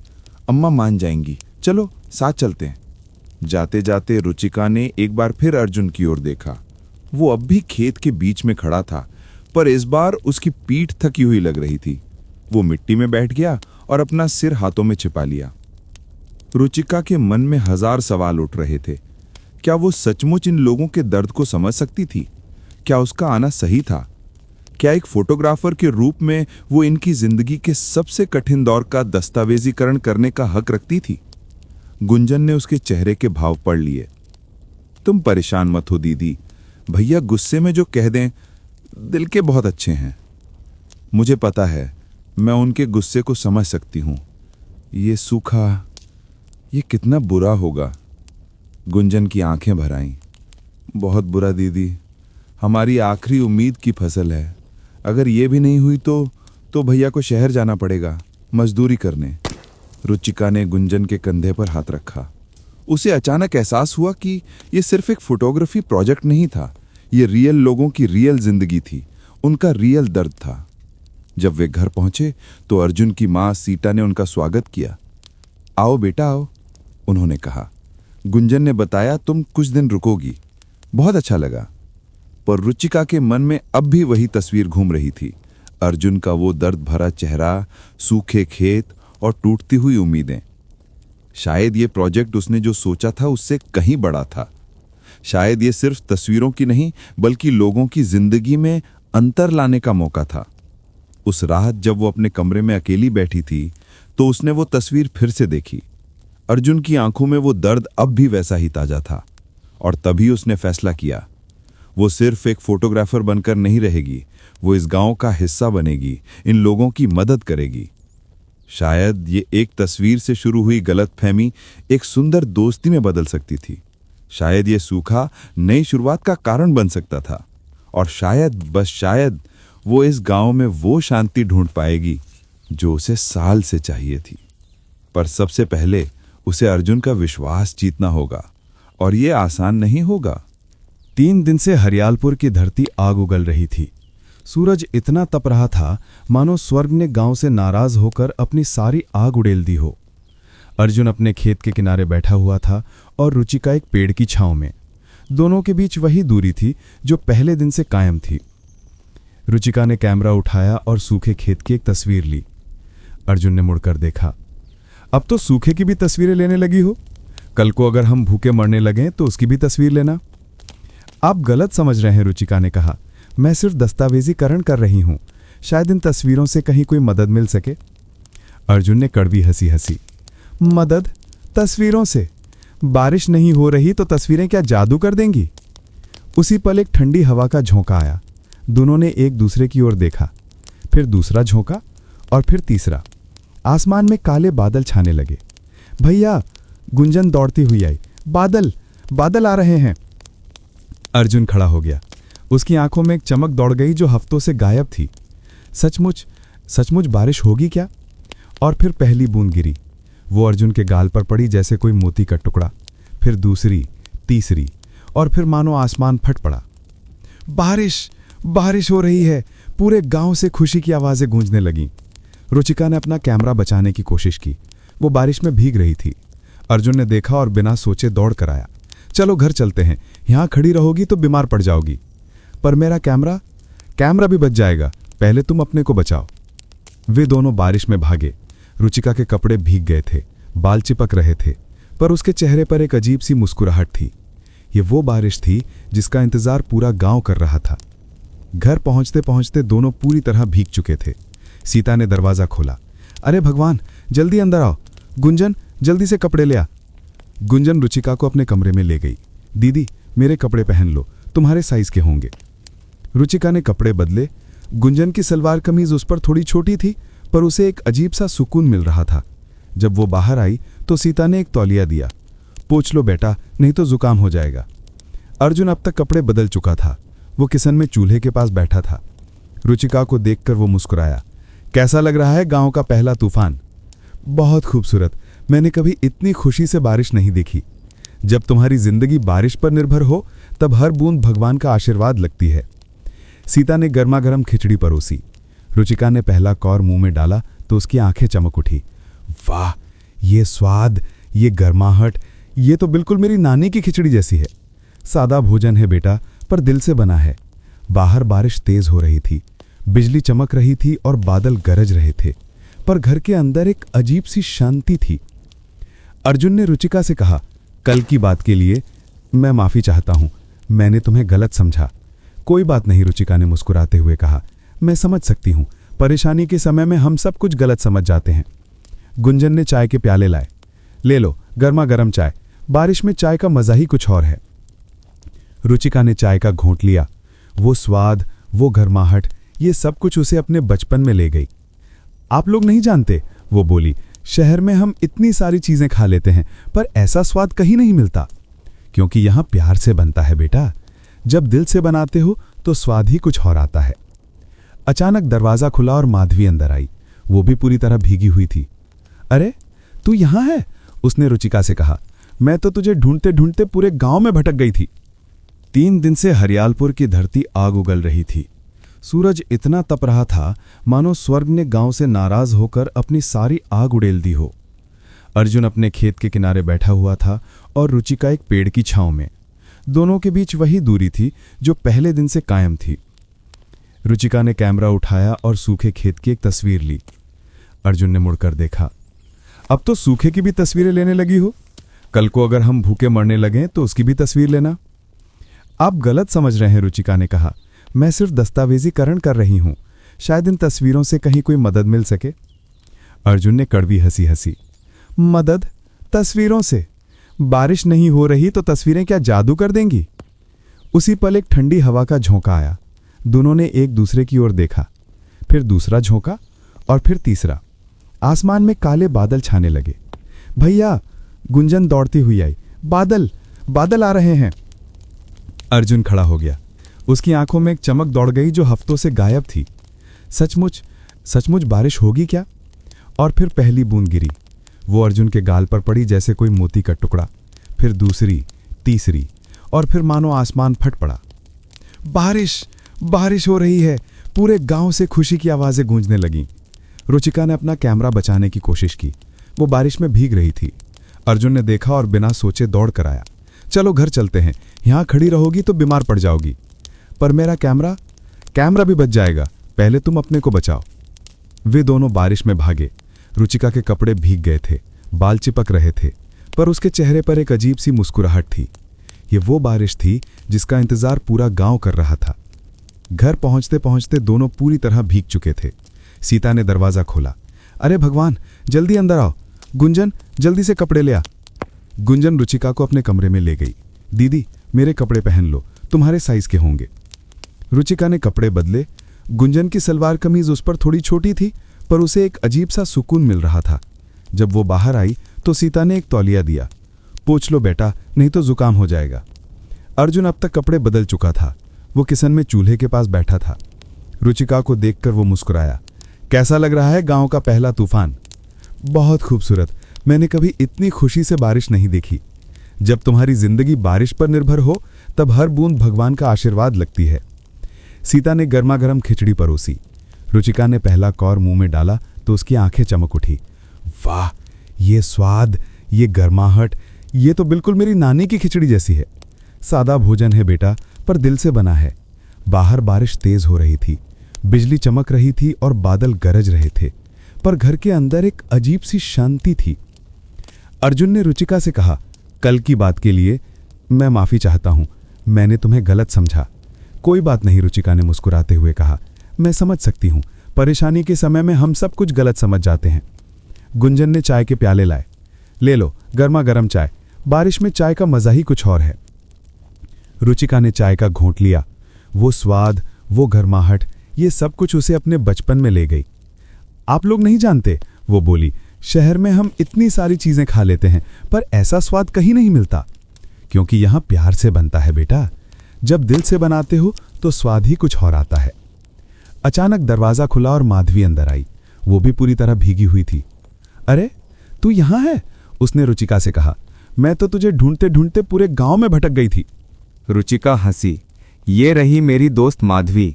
[SPEAKER 3] अम्मा मान जाएंगी। चलो साथ चलते हैं। जाते जाते रुचिका ने एक बार फिर अर्जुन की ओर देखा। वो अब भी खेत के बीच में खड़ा था, पर इस बार उसकी पीठ थकी हुई लग रही थी। वो मिट्टी में बैठ गया और अपना सिर हाथों में छिपा लिया। रुचिका के मन में हजार सवाल उठ रहे थे। क्या वो सचमुच इन लोगों के दर्द को समझ सकती थी? क्या उसका आना सही था? क्या एक फोटोग्राफर के रूप में वो इनकी जिंदगी के सबसे कठिन दौर का दस्तावेजीकरण करने का हक रखती थी? गुंजन ने उसके चेहरे के भाव पढ़ लिए। तुम परेशान मत हो दीदी, भैया गुस्से में जो कह दें, दिल के बहुत अच्छे हैं। मुझे पता है, मैं उनके गुस्से को समझ सकती हूं। ये सूखा, ये कितना बुरा होगा। गुंजन की आंखें भर आईं। बहुत बुरा दीदी, हमारी आखिरी उम्मीद की फसल है। अगर ये भी नहीं हुई तो भैया को शहर जाना पड़ेगा मजदूरी करने। रुचिका ने गुंजन के कंधे पर हाथ रखा। उसे अचानक एहसास हुआ कि ये सिर्फ एक फोटोग्राफी प्रोजेक्ट नहीं था, ये रियल लोगों की रियल जिंदगी थी, उनका रियल दर्द था। जब वे घर पहुंचे तो अर्जुन की मां सीता ने उनका स्वागत किया। आओ बेटा आओ, उन्होंने कहा। गुंजन ने बताया, तुम कुछ दिन रुकोगी। बहुत अच्छा लगा। पर रुचिका के मन में अब भी वही तस्वीर घूम रही थी। अर्जुन का वो दर्द भरा चेहरा, सूखे खेत और टूटती हुई उम्मीदें। शायद ये प्रोजेक्ट उसने जो सोचा था उससे कहीं बड़ा था। शायद ये सिर्फ तस्वीरों की नहीं बल्कि लोगों की जिंदगी में अंतर लाने का मौका था। उस रात जब वो अपने कमरे में अकेली बैठी थी तो उसने वो तस्वीर फिर से देखी। अर्जुन की आंखों में वो दर्द अब भी वैसा ही ताजा था। और तभी उसने फैसला किया, वो सिर्फ एक फोटोग्राफर बनकर नहीं रहेगी, वो इस गांव का हिस्सा बनेगी, इन लोगों की मदद करेगी। शायद ये एक तस्वीर से शुरू हुई गलतफहमी एक सुंदर दोस्ती में बदल सकती थी। शायद ये सूखा नई शुरुआत का कारण बन सकता था। और शायद, बस शायद, वो इस गांव में वो शांति ढूंढ पाएगी जो उसे साल से चाहिए थी। पर सबसे पहले उसे अर्जुन का विश्वास जीतना होगा, और ये आसान नहीं होगा।
[SPEAKER 4] 3 दिन से हरियालपुर की धरती आग उगल रही थी। सूरज इतना तप रहा था मानो स्वर्ग ने गांव से नाराज होकर अपनी सारी आग उड़ेल दी हो। अर्जुन अपने खेत के किनारे बैठा हुआ था और रुचिका एक पेड़ की छांव में। दोनों के बीच वही दूरी थी जो पहले दिन से कायम थी। रुचिका ने कैमरा उठाया और सूखे खेत की एक तस्वीर ली। अर्जुन ने मुड़कर देखा। अब तो सूखे की भी तस्वीरें लेने लगी हो। कल को अगर हम भूखे मरने लगें तो उसकी भी तस्वीर लेना। आप गलत समझ रहे हैं, रुचिका ने कहा। मैं सिर्फ दस्तावेजीकरण कर रही हूं, शायद इन तस्वीरों से कहीं कोई मदद मिल सके। अर्जुन ने कड़वी हंसी हंसी। मदद? तस्वीरों से? बारिश नहीं हो रही तो तस्वीरें क्या जादू कर देंगी? उसी पल एक ठंडी हवा का झोंका आया। दोनों ने एक दूसरे की ओर देखा, फिर दूसरा झोंका और फिर तीसरा। आसमान में काले बादल छाने लगे। भैया, गुंजन दौड़ती हुई आई। बादल, बादल आ रहे हैं। अर्जुन खड़ा हो गया। उसकी आंखों में एक चमक दौड़ गई जो हफ्तों से गायब थी। सचमुच सचमुच बारिश होगी क्या? और फिर पहली बूंद गिरी। वो अर्जुन के गाल पर पड़ी जैसे कोई मोती का टुकड़ा। फिर दूसरी, तीसरी, और फिर मानो आसमान फट पड़ा। बारिश, बारिश हो रही है। पूरे गांव से खुशी की आवाजें गूंजने लगीं। रुचिका ने अपना कैमरा बचाने की कोशिश की। वो बारिश में भीग रही थी। अर्जुन ने देखा और बिना सोचे दौड़ कर आया। चलो घर चलते हैं, यहां खड़ी रहोगी तो बीमार पड़ जाओगी। पर मेरा कैमरा? कैमरा भी बच जाएगा, पहले तुम अपने को बचाओ। वे दोनों बारिश में भागे। रुचिका के कपड़े भीग गए थे, बाल चिपक रहे थे, पर उसके चेहरे पर एक अजीब सी मुस्कुराहट थी। ये वो बारिश थी जिसका इंतजार पूरा गांव कर रहा था। घर पहुंचते पहुंचते दोनों पूरी तरह भीग चुके थे। सीता ने दरवाजा खोला। अरे भगवान, जल्दी अंदर आओ। गुंजन, जल्दी से कपड़े ले आ। गुंजन रुचिका को अपने कमरे में ले गई। दीदी, मेरे कपड़े पहन लो, तुम्हारे साइज के होंगे। रुचिका ने कपड़े बदले। गुंजन की सलवार कमीज उस पर थोड़ी छोटी थी, पर उसे एक अजीब सा सुकून मिल रहा था। जब वो बाहर आई तो सीता ने एक तौलिया दिया। पोंछ लो बेटा, नहीं तो जुकाम हो जाएगा। अर्जुन अब तक कपड़े बदल चुका था। वो किचन में चूल्हे के पास बैठा था। रुचिका को देखकर वो मुस्कुराया। कैसा लग रहा है गांव का पहला तूफान? बहुत खूबसूरत। मैंने कभी इतनी खुशी से बारिश नहीं देखी। जब तुम्हारी जिंदगी बारिश पर निर्भर हो तब हर बूंद भगवान का आशीर्वाद लगती है। सीता ने गर्मा गर्म खिचड़ी परोसी। रुचिका ने पहला कौर मुंह में डाला तो उसकी आंखें चमक उठी। वाह, ये स्वाद, ये गर्माहट, ये तो बिल्कुल मेरी नानी की खिचड़ी जैसी है। सादा भोजन है बेटा, पर दिल से बना है। बाहर बारिश तेज हो रही थी, बिजली चमक रही थी और बादल गरज रहे थे, पर घर के अंदर एक अजीब सी शांति थी। अर्जुन ने रुचिका से कहा, कल की बात के लिए मैं माफी चाहता हूं, मैंने तुम्हें गलत समझा। कोई बात नहीं, रुचिका ने मुस्कुराते हुए कहा। मैं समझ सकती हूं, परेशानी के समय में हम सब कुछ गलत समझ जाते हैं। गुंजन ने चाय के प्याले लाए। ले लो, गर्मा गर्म चाय। बारिश में चाय का मजा ही कुछ और है। रुचिका ने चाय का घोंट लिया। वो स्वाद, वो गर्माहट, ये सब कुछ उसे अपने बचपन में ले गई। आप लोग नहीं जानते, वो बोली, शहर में हम इतनी सारी चीजें खा लेते हैं, पर ऐसा स्वाद कहीं नहीं मिलता। क्योंकि यहां प्यार से बनता है बेटा। जब दिल से बनाते हो तो स्वाद ही कुछ और आता है। अचानक दरवाजा खुला और माधवी अंदर आई। वो भी पूरी तरह भीगी हुई थी। अरे, तू यहां है? उसने रुचिका से कहा। मैं तो तुझे ढूंढते ढूंढते पूरे गांव में भटक गई थी। 3 दिन से हरियालपुर की धरती आग उगल रही थी। सूरज इतना तप रहा था मानो स्वर्ग ने गांव से नाराज होकर अपनी सारी आग उड़ेल दी हो। अर्जुन अपने खेत के किनारे बैठा हुआ था और रुचिका एक पेड़ की छांव में। दोनों के बीच वही दूरी थी जो पहले दिन से कायम थी। रुचिका ने कैमरा उठाया और सूखे खेत की एक तस्वीर ली। अर्जुन ने मुड़कर देखा। अब तो सूखे की भी तस्वीरें लेने लगी हो। कल को अगर हम भूखे मरने लगें तो उसकी भी तस्वीर लेना। आप गलत समझ रहे हैं, रुचिका ने कहा। मैं सिर्फ दस्तावेजीकरण कर रही हूं, शायद इन तस्वीरों से कहीं कोई मदद मिल सके। अर्जुन ने कड़वी हंसी हंसी। मदद? तस्वीरों से? बारिश नहीं हो रही तो तस्वीरें क्या जादू कर देंगी? उसी पल एक ठंडी हवा का झोंका आया। दोनों ने एक दूसरे की ओर देखा, फिर दूसरा झोंका और फिर तीसरा। आसमान में काले बादल छाने लगे। भैया, गुंजन दौड़ती हुई आई। बादल, बादल आ रहे हैं। अर्जुन खड़ा हो गया। उसकी आंखों में एक चमक दौड़ गई जो हफ्तों से गायब थी। सचमुच सचमुच बारिश होगी क्या? और फिर पहली बूंद गिरी। वो अर्जुन के गाल पर पड़ी जैसे कोई मोती का टुकड़ा। फिर दूसरी, तीसरी, और फिर मानो आसमान फट पड़ा। बारिश, बारिश हो रही है। पूरे गांव से खुशी की आवाजें गूंजने लगीं। रुचिका ने अपना कैमरा बचाने की कोशिश की। वो बारिश में भीग रही थी। अर्जुन ने देखा और बिना सोचे दौड़ कर आया। चलो घर चलते हैं, यहां खड़ी रहोगी तो बीमार पड़ जाओगी। पर मेरा कैमरा?
[SPEAKER 3] कैमरा भी बच जाएगा, पहले तुम अपने को बचाओ। वे दोनों बारिश में भागे। रुचिका के कपड़े भीग गए थे, बाल चिपक रहे थे, पर उसके चेहरे पर एक अजीब सी मुस्कुराहट थी। ये वो बारिश थी जिसका इंतजार पूरा गांव कर रहा था। घर पहुंचते पहुंचते दोनों पूरी तरह भीग चुके थे। सीता ने दरवाजा खोला। अरे भगवान, जल्दी अंदर आओ। गुंजन, जल्दी से कपड़े ले आ। गुंजन रुचिका को अपने कमरे में ले गई। दीदी, मेरे कपड़े पहन लो, तुम्हारे साइज के होंगे। रुचिका ने कपड़े बदले। गुंजन की सलवार कमीज उस पर थोड़ी छोटी थी, पर उसे एक अजीब सा सुकून मिल रहा था। जब वो बाहर आई तो सीता ने एक तौलिया दिया। पोंछ लो बेटा, नहीं तो जुकाम हो जाएगा। अर्जुन अब तक कपड़े बदल चुका था। वो किचन में चूल्हे के पास बैठा था। रुचिका को देखकर वो मुस्कुराया। कैसा लग रहा है गांव का पहला तूफान? बहुत खूबसूरत। मैंने कभी इतनी खुशी से बारिश नहीं देखी। जब तुम्हारी जिंदगी बारिश पर निर्भर हो तब हर बूंद भगवान का आशीर्वाद लगती है। सीता ने गर्मा गर्म खिचड़ी परोसी। रुचिका ने पहला कौर मुंह में डाला तो उसकी आंखें चमक उठी। वाह, ये स्वाद, ये गर्माहट, ये तो बिल्कुल मेरी नानी की खिचड़ी जैसी है। सादा भोजन है बेटा, पर दिल से बना है। बाहर बारिश तेज हो रही थी, बिजली चमक रही थी और बादल गरज रहे थे, पर घर के अंदर एक अजीब सी शांति थी। अर्जुन ने रुचिका से कहा, कल की बात के लिए मैं माफी चाहता हूं, मैंने तुम्हें गलत समझा। कोई बात नहीं, रुचिका ने मुस्कुराते हुए कहा। मैं समझ सकती हूं, परेशानी के समय में हम सब कुछ गलत समझ जाते हैं। गुंजन ने चाय के प्याले लाए। ले लो, गर्मा गर्म चाय। बारिश में चाय का मजा ही कुछ और है। रुचिका ने चाय का घोंट लिया। वो स्वाद, वो गर्माहट, ये सब कुछ उसे अपने बचपन में ले गई। आप लोग नहीं जानते, वो बोली, शहर में हम इतनी सारी चीजें खा लेते हैं, पर ऐसा स्वाद कहीं नहीं मिलता, क्योंकि यहां प्यार से बनता है बेटा। जब दिल से बनाते हो तो स्वाद ही कुछ और आता है। अचानक दरवाजा खुला और माधवी अंदर आई। वो भी पूरी तरह भीगी हुई थी। अरे, तू यहां है? उसने रुचिका से कहा। मैं तो तुझे ढूंढते ढूंढते पूरे गांव में भटक गई थी।
[SPEAKER 5] रुचिका हंसी। ये रही मेरी दोस्त माधवी।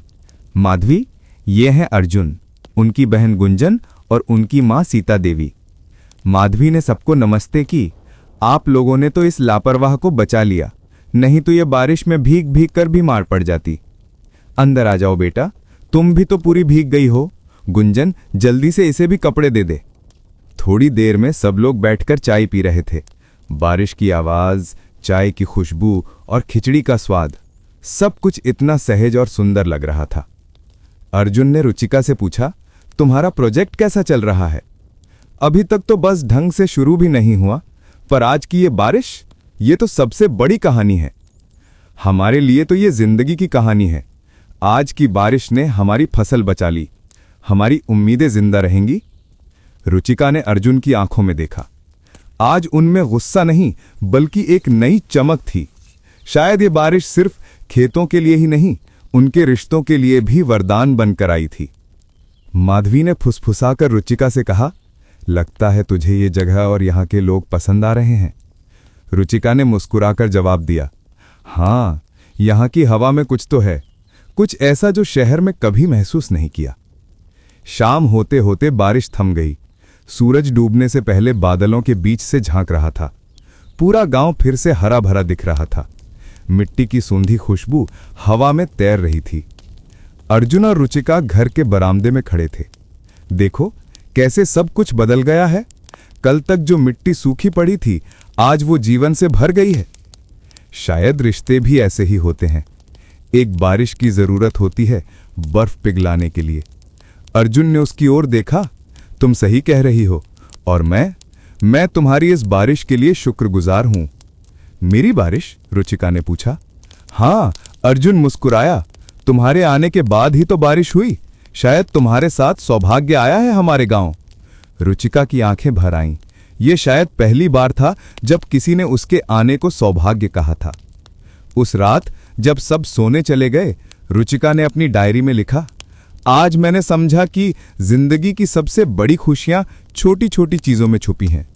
[SPEAKER 5] माधवी, ये है अर्जुन, उनकी बहन गुंजन और उनकी माँ सीता देवी। माधवी ने सबको नमस्ते की। आप लोगों ने तो इस लापरवाह को बचा लिया, नहीं तो ये बारिश में भीग भीग कर भी मार पड़ जाती। अंदर आ जाओ बेटा, तुम भी तो पूरी भीग गई हो। गुंजन, जल्दी से इसे भी कपड़े दे दे। थोड़ी देर में सब लोग बैठकर चाय पी रहे थे। बारिश की आवाज, चाय की खुशबू और खिचड़ी का स्वाद, सब कुछ इतना सहज और सुंदर लग रहा था। अर्जुन ने रुचिका से पूछा, तुम्हारा प्रोजेक्ट कैसा चल रहा है? अभी तक तो बस ढंग से शुरू भी नहीं हुआ, पर आज की ये बारिश, ये तो सबसे बड़ी कहानी है। हमारे लिए तो ये जिंदगी की कहानी है। आज की बारिश ने हमारी फसल बचा ली। हमारी उम्मीदें जिंदा रहेंगी। रुचिका ने अर्जुन की आंखों में देखा। आज उनमें गुस्सा नहीं, बल्कि एक नई चमक थी। शायद ये बारिश सिर्फ खेतों के लिए ही नहीं, उनके रिश्तों के लिए भी वरदान बनकर आई थी। माधवी ने फुसफुसाकर रुचिका से कहा, लगता है तुझे ये जगह और यहाँ के लोग पसंद आ रहे हैं। रुचिका ने मुस्कुराकर जवाब दिया, हाँ, यहाँ की हवा में कुछ तो है, कुछ ऐसा जो शहर में कभी महसूस नहीं किया। शाम होते होते बारिश थम गई। सूरज डूबने से पहले बादलों के बीच से झांक रहा था। पूरा गांव फिर से हरा भरा दिख रहा था। मिट्टी की सूंधी खुशबू हवा में तैर रही थी। अर्जुन और रुचिका घर के बरामदे में खड़े थे। देखो कैसे सब कुछ बदल गया है। कल तक जो मिट्टी सूखी पड़ी थी, आज वो जीवन से भर गई है। शायद रिश्ते भी ऐसे ही होते हैं। एक बारिश की जरूरत होती है बर्फ पिघलाने के लिए। अर्जुन ने उसकी ओर देखा। तुम सही कह रही हो, और मैं तुम्हारी इस बारिश के लिए शुक्रगुजार हूं। मेरी बारिश? रुचिका ने पूछा। हाँ, अर्जुन मुस्कुराया। तुम्हारे आने के बाद ही तो बारिश हुई। शायद तुम्हारे साथ सौभाग्य आया है हमारे गांव। रुचिका की आंखें भर आईं। ये शायद पहली बार था जब किसी ने उसके आने को सौभाग्य कहा था। उस रात जब सब सोने चले गए, रुचिका ने अपनी डायरी में लिखा, आज मैंने समझा कि जिंदगी की सबसे बड़ी खुशियां छोटी छोटी चीजों में छुपी हैं।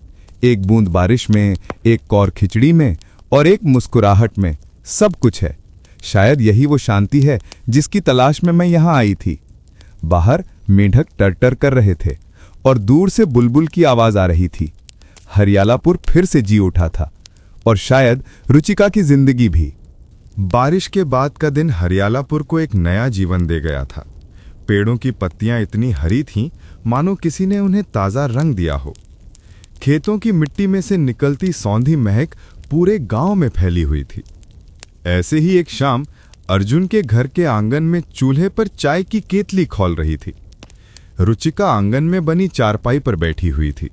[SPEAKER 5] एक बूंद बारिश में, एक कौर खिचड़ी में और एक मुस्कुराहट में सब कुछ है। शायद यही वो शांति है जिसकी तलाश में मैं यहां आई थी। बाहर मेंढक टरटर कर रहे थे और दूर से बुलबुल की आवाज आ रही थी। हरियालापुर फिर से जी उठा था, और शायद रुचिका की जिंदगी भी।
[SPEAKER 2] बारिश के बाद का दिन हरियालापुर को एक नया जीवन दे गया था। पेड़ों की पत्तियां इतनी हरी थीं मानो किसी ने उन्हें ताज़ा रंग दिया हो। खेतों की मिट्टी में से निकलती सौंधी महक पूरे गांव में फैली हुई थी। ऐसे ही एक शाम अर्जुन के घर के आंगन में चूल्हे पर चाय की केतली खौल रही थी। रुचिका आंगन में बनी चारपाई पर बैठी हुई थी।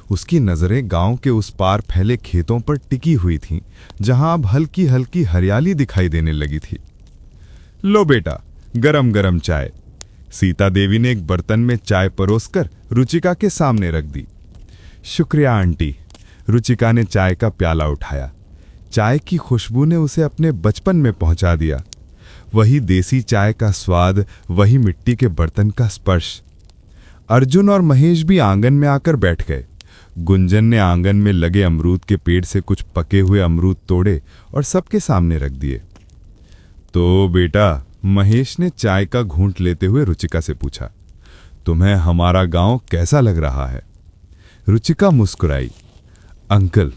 [SPEAKER 2] उसकी नजरें गांव के उस पार फैले खेतों पर टिकी हुई थीं, जहां अब हल्की हल्की हरियाली दिखाई देने लगी थी। लो बेटा, गरम गरम चाय। सीता देवी ने एक बर्तन में चाय परोसकर रुचिका के सामने रख दी। शुक्रिया आंटी। रुचिका ने चाय का प्याला उठाया। चाय की खुशबू ने उसे अपने बचपन में पहुंचा दिया। वही देसी चाय का स्वाद, वही मिट्टी के बर्तन का स्पर्श। अर्जुन और महेश भी आंगन में आकर बैठ गए। गुंजन ने आंगन में लगे अमरूद के पेड़ से कुछ पके हुए अमरूद तोड़े और सबके सामने रख दिए। तो बेटा, महेश ने चाय का घूंट लेते हुए रुचिका से पूछा, तुम्हें हमारा गांव कैसा लग रहा है? रुचिका मुस्कुराई। अंकल,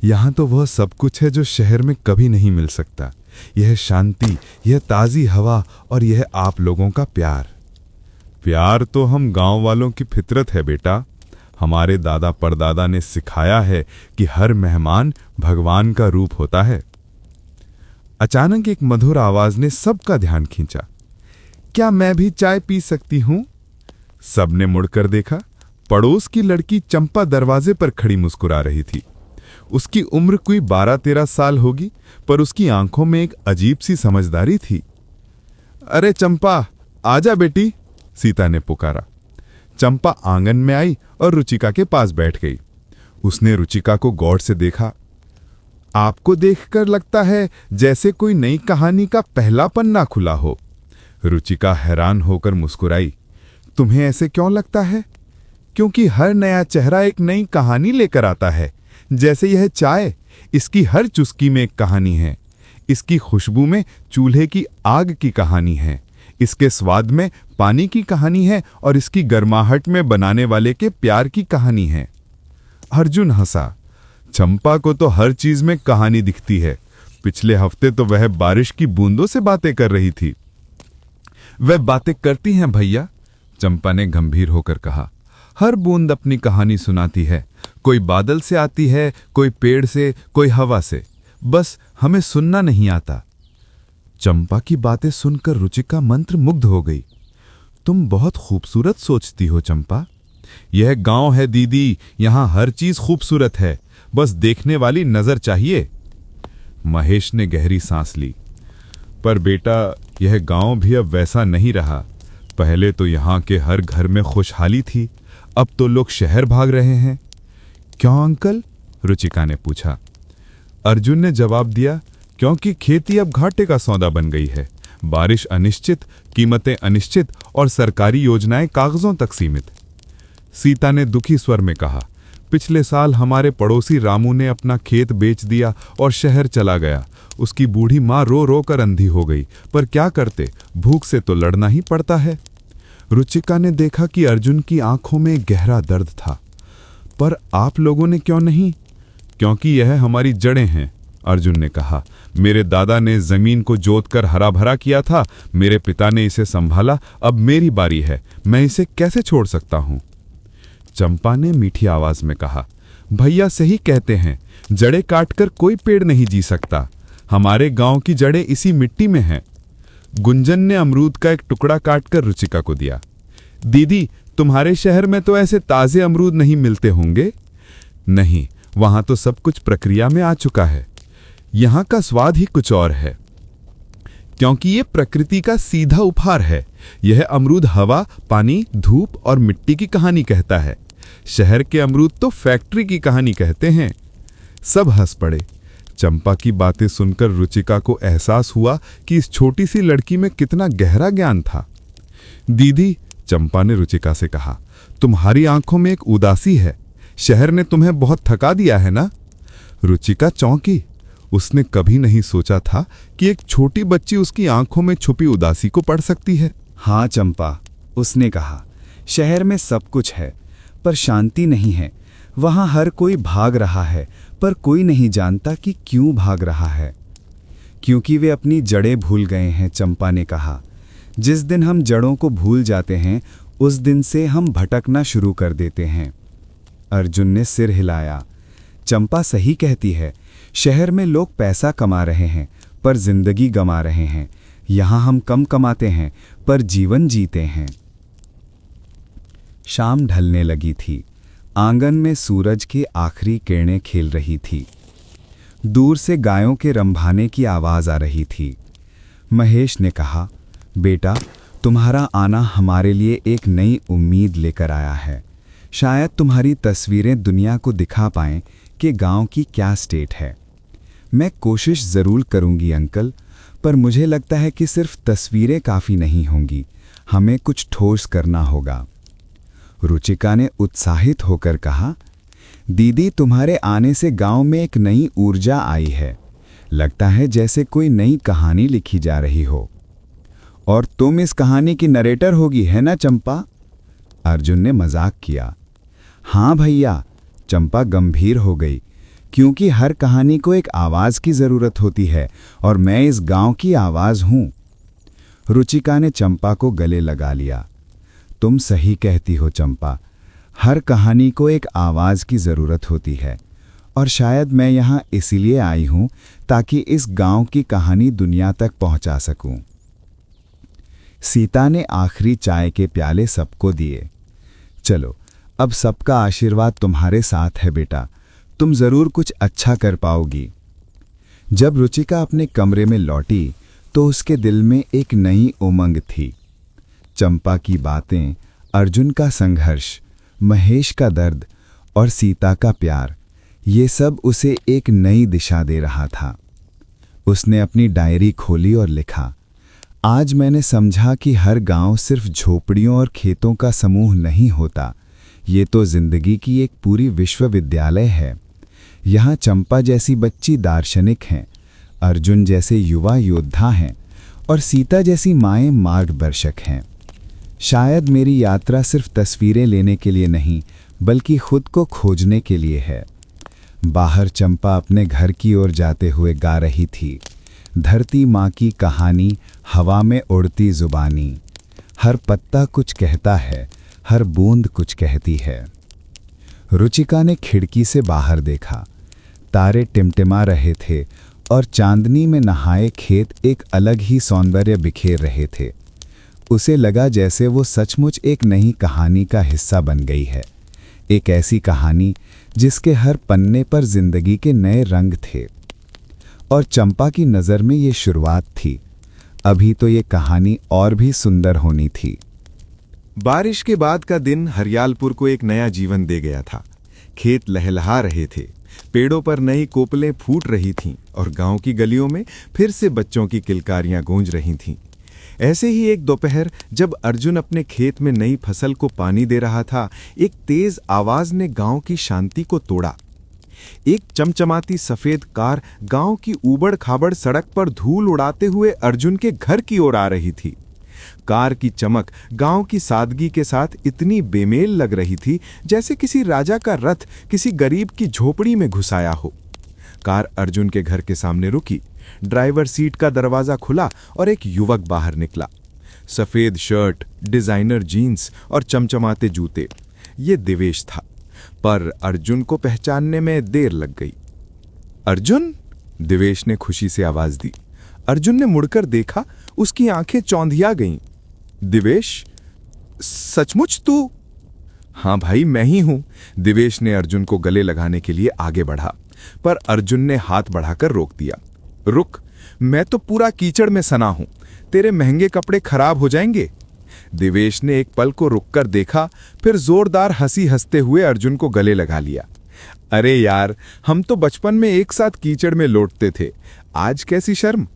[SPEAKER 2] यहां तो वह सब कुछ है जो शहर में कभी नहीं मिल सकता। यह शांति, यह ताजी हवा और यह आप लोगों का प्यार। प्यार तो हम गांव वालों की फितरत है बेटा। हमारे दादा परदादा ने सिखाया है कि हर मेहमान भगवान का रूप होता है। अचानक एक मधुर आवाज ने सबका ध्यान खींचा। क्या मैं भी चाय पी सकती हूं? सबने मुड़कर देखा। पड़ोस की लड़की चंपा दरवाजे पर खड़ी मुस्कुरा रही थी। उसकी उम्र कोई 12-13 साल होगी, पर उसकी आंखों में एक अजीब सी समझदारी थी। अरे चंपा, आजा बेटी, सीता ने पुकारा। चंपा आंगन में आई और रुचिका के पास बैठ गई। उसने रुचिका को गौर से देखा। आपको देखकर लगता है जैसे कोई नई कहानी का पहला पन्ना खुला हो। रुचिका हैरान होकर मुस्कुराई। तुम्हें ऐसे क्यों लगता है? क्योंकि हर नया चेहरा एक नई कहानी लेकर आता है। जैसे यह चाय, इसकी हर चुस्की में एक कहानी है। इसकी खुशबू में चूल्हे की आग की कहानी है। इसके स्वाद में पानी की कहानी है और इसकी गर्माहट में बनाने वाले के प्यार की कहानी है। अर्जुन हंसा। चंपा को तो हर चीज में कहानी दिखती है। पिछले हफ्ते तो वह बारिश की बूंदों से बातें कर रही थी। वह बातें करती हैं भैया, चंपा ने गंभीर होकर कहा। हर बूंद अपनी कहानी सुनाती है। कोई बादल से आती है, कोई पेड़ से, कोई हवा से। बस हमें सुनना नहीं आता। चंपा की बातें सुनकर रुचिका मंत्रमुग्ध हो गई। तुम बहुत खूबसूरत सोचती हो चंपा। यह गांव है दीदी, यहां हर चीज खूबसूरत है, बस देखने वाली नजर चाहिए। महेश ने गहरी सांस ली। पर बेटा, यह गांव भी अब वैसा नहीं रहा। पहले तो यहां के हर घर में खुशहाली थी, अब तो लोग शहर भाग रहे हैं। क्यों अंकल? रुचिका ने पूछा। अर्जुन ने जवाब दिया, क्योंकि खेती अब घाटे का सौदा बन गई है। बारिश अनिश्चित, कीमतें अनिश्चित और सरकारी योजनाएं कागजों तक सीमित। सीता ने दुखी स्वर में कहा, पिछले साल हमारे पड़ोसी रामू ने अपना खेत बेच दिया और शहर चला गया। उसकी बूढ़ी माँ रो रो कर अंधी हो गई, पर क्या करते, भूख से तो लड़ना ही पड़ता है। रुचिका ने देखा कि अर्जुन की आंखों में गहरा दर्द था। पर आप लोगों ने क्यों नहीं? क्योंकि यह हमारी जड़ें हैं, अर्जुन ने कहा। मेरे दादा ने जमीन को जोतकर हरा भरा किया था, मेरे पिता ने इसे संभाला, अब मेरी बारी है, मैं इसे कैसे छोड़ सकता हूं? चंपा ने मीठी आवाज में कहा, भैया सही कहते हैं, जड़ें काटकर कोई पेड़ नहीं जी सकता। हमारे गांव की जड़ें इसी मिट्टी में हैं। गुंजन ने अमरूद का एक टुकड़ा काटकर रुचिका को दिया। दीदी, तुम्हारे शहर में तो ऐसे ताजे अमरूद नहीं मिलते होंगे? नहीं, वहां तो सब कुछ प्रक्रिया में आ चुका है। यहां का स्वाद ही कुछ और है, क्योंकि ये प्रकृति का सीधा उपहार है। यह अमरूद हवा, पानी, धूप और मिट्टी की कहानी कहता है। शहर के अमरूद तो फैक्ट्री की कहानी कहते हैं। सब हंस पड़े। चंपा की बातें सुनकर रुचिका को एहसास हुआ कि इस छोटी सी लड़की में कितना गहरा ज्ञान था। दीदी, चंपा ने रुचिका से कहा, तुम्हारी आंखों में एक उदासी है। शहर ने तुम्हें बहुत थका दिया है ना? रुचिका चौंकी। उसने कभी नहीं सोचा था कि एक छोटी बच्ची उसकी आंखों में छुपी उदासी को पढ़ सकती है।
[SPEAKER 4] हाँ चंपा, उसने कहा, शहर में सब कुछ है पर शांति नहीं है। वहां हर कोई भाग रहा है, पर कोई नहीं जानता कि क्यों भाग रहा है। क्योंकि वे अपनी जड़ें भूल गए हैं, चंपा ने कहा। जिस दिन हम जड़ों को भूल जाते हैं उस दिन से हम भटकना शुरू कर देते हैं। अर्जुन ने सिर हिलाया। चंपा सही कहती है। शहर में लोग पैसा कमा रहे हैं पर जिंदगी गंवा रहे हैं। यहाँ हम कम कमाते हैं पर जीवन जीते हैं। शाम ढलने लगी थी। आंगन में सूरज की आखिरी किरणें खेल रही थी। दूर से गायों के रंभाने की आवाज आ रही थी। महेश ने कहा, बेटा, तुम्हारा आना हमारे लिए एक नई उम्मीद लेकर आया है। शायद तुम्हारी तस्वीरें दुनिया को दिखा पाएं कि गांव की क्या स्टेट है। मैं कोशिश ज़रूर करूंगी अंकल, पर मुझे लगता है कि सिर्फ तस्वीरें काफ़ी नहीं होंगी, हमें कुछ ठोस करना होगा। रुचिका ने उत्साहित होकर कहा, दीदी, तुम्हारे आने से गांव में एक नई ऊर्जा आई है। लगता है जैसे कोई नई कहानी लिखी जा रही हो। और तुम इस कहानी की नरेटर होगी, है ना चंपा? अर्जुन ने मजाक किया। हाँ भैया, चंपा गंभीर हो गई, क्योंकि हर कहानी को एक आवाज़ की ज़रूरत होती है और मैं इस गांव की आवाज़ हूँ। रुचिका ने चंपा को गले लगा लिया। तुम सही कहती हो चंपा, हर कहानी को एक आवाज़ की ज़रूरत होती है और शायद मैं यहाँ इसीलिए आई हूँ ताकि इस गांव की कहानी दुनिया तक पहुँचा सकूँ। सीता ने आखिरी चाय के प्याले सबको दिए। चलो, अब सबका आशीर्वाद तुम्हारे साथ है बेटा, तुम ज़रूर कुछ अच्छा कर पाओगी। जब रुचिका अपने कमरे में लौटी तो उसके दिल में एक नई उमंग थी। चंपा की बातें, अर्जुन का संघर्ष, महेश का दर्द और सीता का प्यार, ये सब उसे एक नई दिशा दे रहा था। उसने अपनी डायरी खोली और लिखा, आज मैंने समझा कि हर गांव सिर्फ झोपड़ियों और खेतों का समूह नहीं होता, ये तो जिंदगी की एक पूरी विश्वविद्यालय है। यहाँ चंपा जैसी बच्ची दार्शनिक हैं, अर्जुन जैसे युवा योद्धा हैं और सीता जैसी माएँ मार्गदर्शक हैं। शायद मेरी यात्रा सिर्फ तस्वीरें लेने के लिए नहीं, बल्कि खुद को खोजने के लिए है। बाहर चंपा अपने घर की ओर जाते हुए गा रही थी, धरती माँ की कहानी, हवा में उड़ती जुबानी। हर पत्ता कुछ कहता है, हर बूंद कुछ कहती है। रुचिका ने खिड़की से बाहर देखा। तारे टिमटिमा रहे थे और चांदनी में नहाए खेत एक अलग ही सौंदर्य बिखेर रहे थे। उसे लगा जैसे वो सचमुच एक नई कहानी का हिस्सा बन गई है, एक ऐसी कहानी जिसके हर पन्ने पर जिंदगी के नए रंग थे। और चंपा की नज़र में ये शुरुआत थी, अभी तो ये कहानी और भी सुंदर होनी थी।
[SPEAKER 3] बारिश के बाद का दिन हरियालपुर को एक नया जीवन दे गया था। खेत लहलहा रहे थे, पेड़ों पर नई कोपलें फूट रही थीं और गांव की गलियों में फिर से बच्चों की किलकारियां गूंज रही थीं। ऐसे ही एक दोपहर जब अर्जुन अपने खेत में नई फसल को पानी दे रहा था, एक तेज आवाज ने गांव की शांति को तोड़ा। एक चमचमाती सफेद कार गांव की ऊबड़-खाबड़ सड़क पर धूल उड़ाते हुए अर्जुन के घर की ओर आ रही थी। कार की चमक गांव की सादगी के साथ इतनी बेमेल लग रही थी जैसे किसी राजा का रथ किसी गरीब की झोपड़ी में घुसाया हो। कार अर्जुन के घर के सामने रुकी। ड्राइवर सीट का दरवाजा खुला और एक युवक बाहर निकला। सफेद शर्ट, डिजाइनर जीन्स और चमचमाते जूते, ये दिवेश था। पर अर्जुन को पहचानने में देर लग गई। अर्जुन, दिवेश ने खुशी से आवाज दी। अर्जुन ने मुड़कर देखा, उसकी आंखें चौंधिया गईं। दिवेश, सचमुच तू? हाँ भाई, मैं ही हूं। दिवेश ने अर्जुन को गले लगाने के लिए आगे बढ़ा, पर अर्जुन ने हाथ बढ़ाकर रोक दिया। रुक, मैं तो पूरा कीचड़ में सना हूं, तेरे महंगे कपड़े खराब हो जाएंगे। दिवेश ने एक पल को रुककर देखा, फिर जोरदार हंसी हंसते हुए अर्जुन को गले लगा लिया। अरे यार, हम तो बचपन में एक साथ कीचड़ में लौटते थे, आज कैसी शर्म।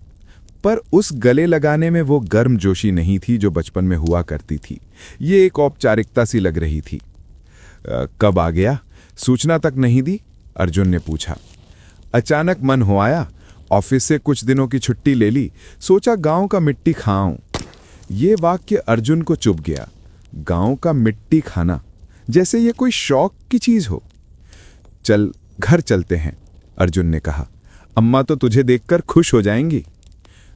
[SPEAKER 3] पर उस गले लगाने में वो गर्मजोशी नहीं थी जो बचपन में हुआ करती थी। ये एक औपचारिकता सी लग रही थी। कब आ गया? सूचना तक नहीं दी? अर्जुन ने पूछा। अचानक मन हो आया, ऑफिस से कुछ दिनों की छुट्टी ले ली, सोचा गांव का मिट्टी खाऊं। ये वाक्य अर्जुन को चुभ गया। गांव का मिट्टी खाना, जैसे ये कोई शौक की चीज हो। चल घर चलते हैं, अर्जुन ने कहा। अम्मा तो तुझे देखकर खुश हो जाएंगी।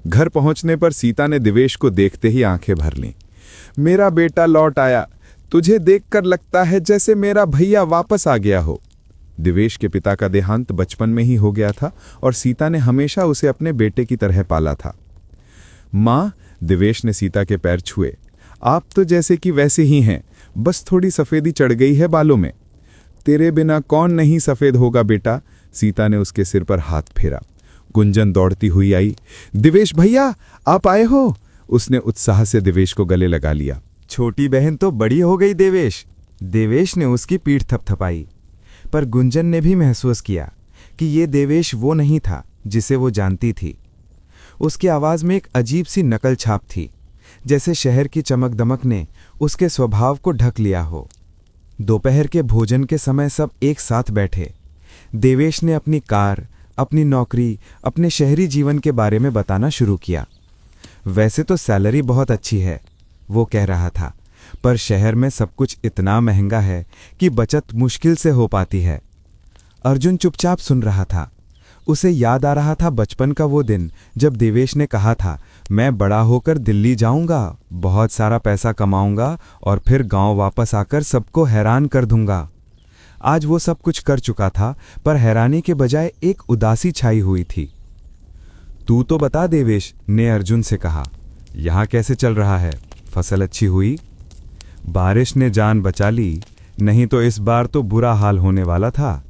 [SPEAKER 2] घर पहुंचने पर सीता ने दिवेश को देखते ही आंखें भर लीं। मेरा बेटा लौट आया, तुझे देखकर लगता है जैसे मेरा भैया वापस आ गया हो। दिवेश के पिता का देहांत बचपन में ही हो गया था और सीता ने हमेशा उसे अपने बेटे की तरह पाला था। माँ, दिवेश ने सीता के पैर छुए, आप तो जैसे कि वैसे ही हैं, बस थोड़ी सफेदी चढ़ गई है बालों में। तेरे बिना कौन नहीं सफेद होगा बेटा, सीता ने उसके सिर पर हाथ फेरा। गुंजन दौड़ती हुई आई। दिवेश भैया, आप आए हो? उसने उत्साह से दिवेश को गले लगा लिया।
[SPEAKER 4] छोटी बहन तो बड़ी हो गई देवेश। देवेश ने उसकी पीठ थपथपाई, पर गुंजन ने भी महसूस किया कि ये देवेश वो नहीं था जिसे वो जानती थी। उसकी आवाज में एक अजीब सी नकल छाप थी, जैसे शहर की चमक दमक ने उसके स्वभाव को ढक लिया हो। दोपहर के भोजन के समय सब एक साथ बैठे। देवेश ने अपनी कार, अपनी नौकरी, अपने शहरी जीवन के बारे में बताना शुरू किया। वैसे तो सैलरी बहुत अच्छी है, वो कह रहा था, पर शहर में सब कुछ इतना महंगा है कि बचत मुश्किल से हो पाती है। अर्जुन चुपचाप सुन रहा था। उसे याद आ रहा था बचपन का वो दिन जब देवेश ने कहा था, मैं बड़ा होकर दिल्ली जाऊंगा, बहुत सारा पैसा कमाऊंगा और फिर गांव वापस आकर सबको हैरान कर दूंगा। आज वो सब कुछ कर चुका था, पर हैरानी के बजाय एक उदासी छाई हुई थी। तू तो बता देवेश, ने अर्जुन से कहा, यहाँ कैसे चल रहा है? फसल अच्छी हुई? बारिश ने जान बचा ली, नहीं तो इस बार तो बुरा हाल होने वाला था।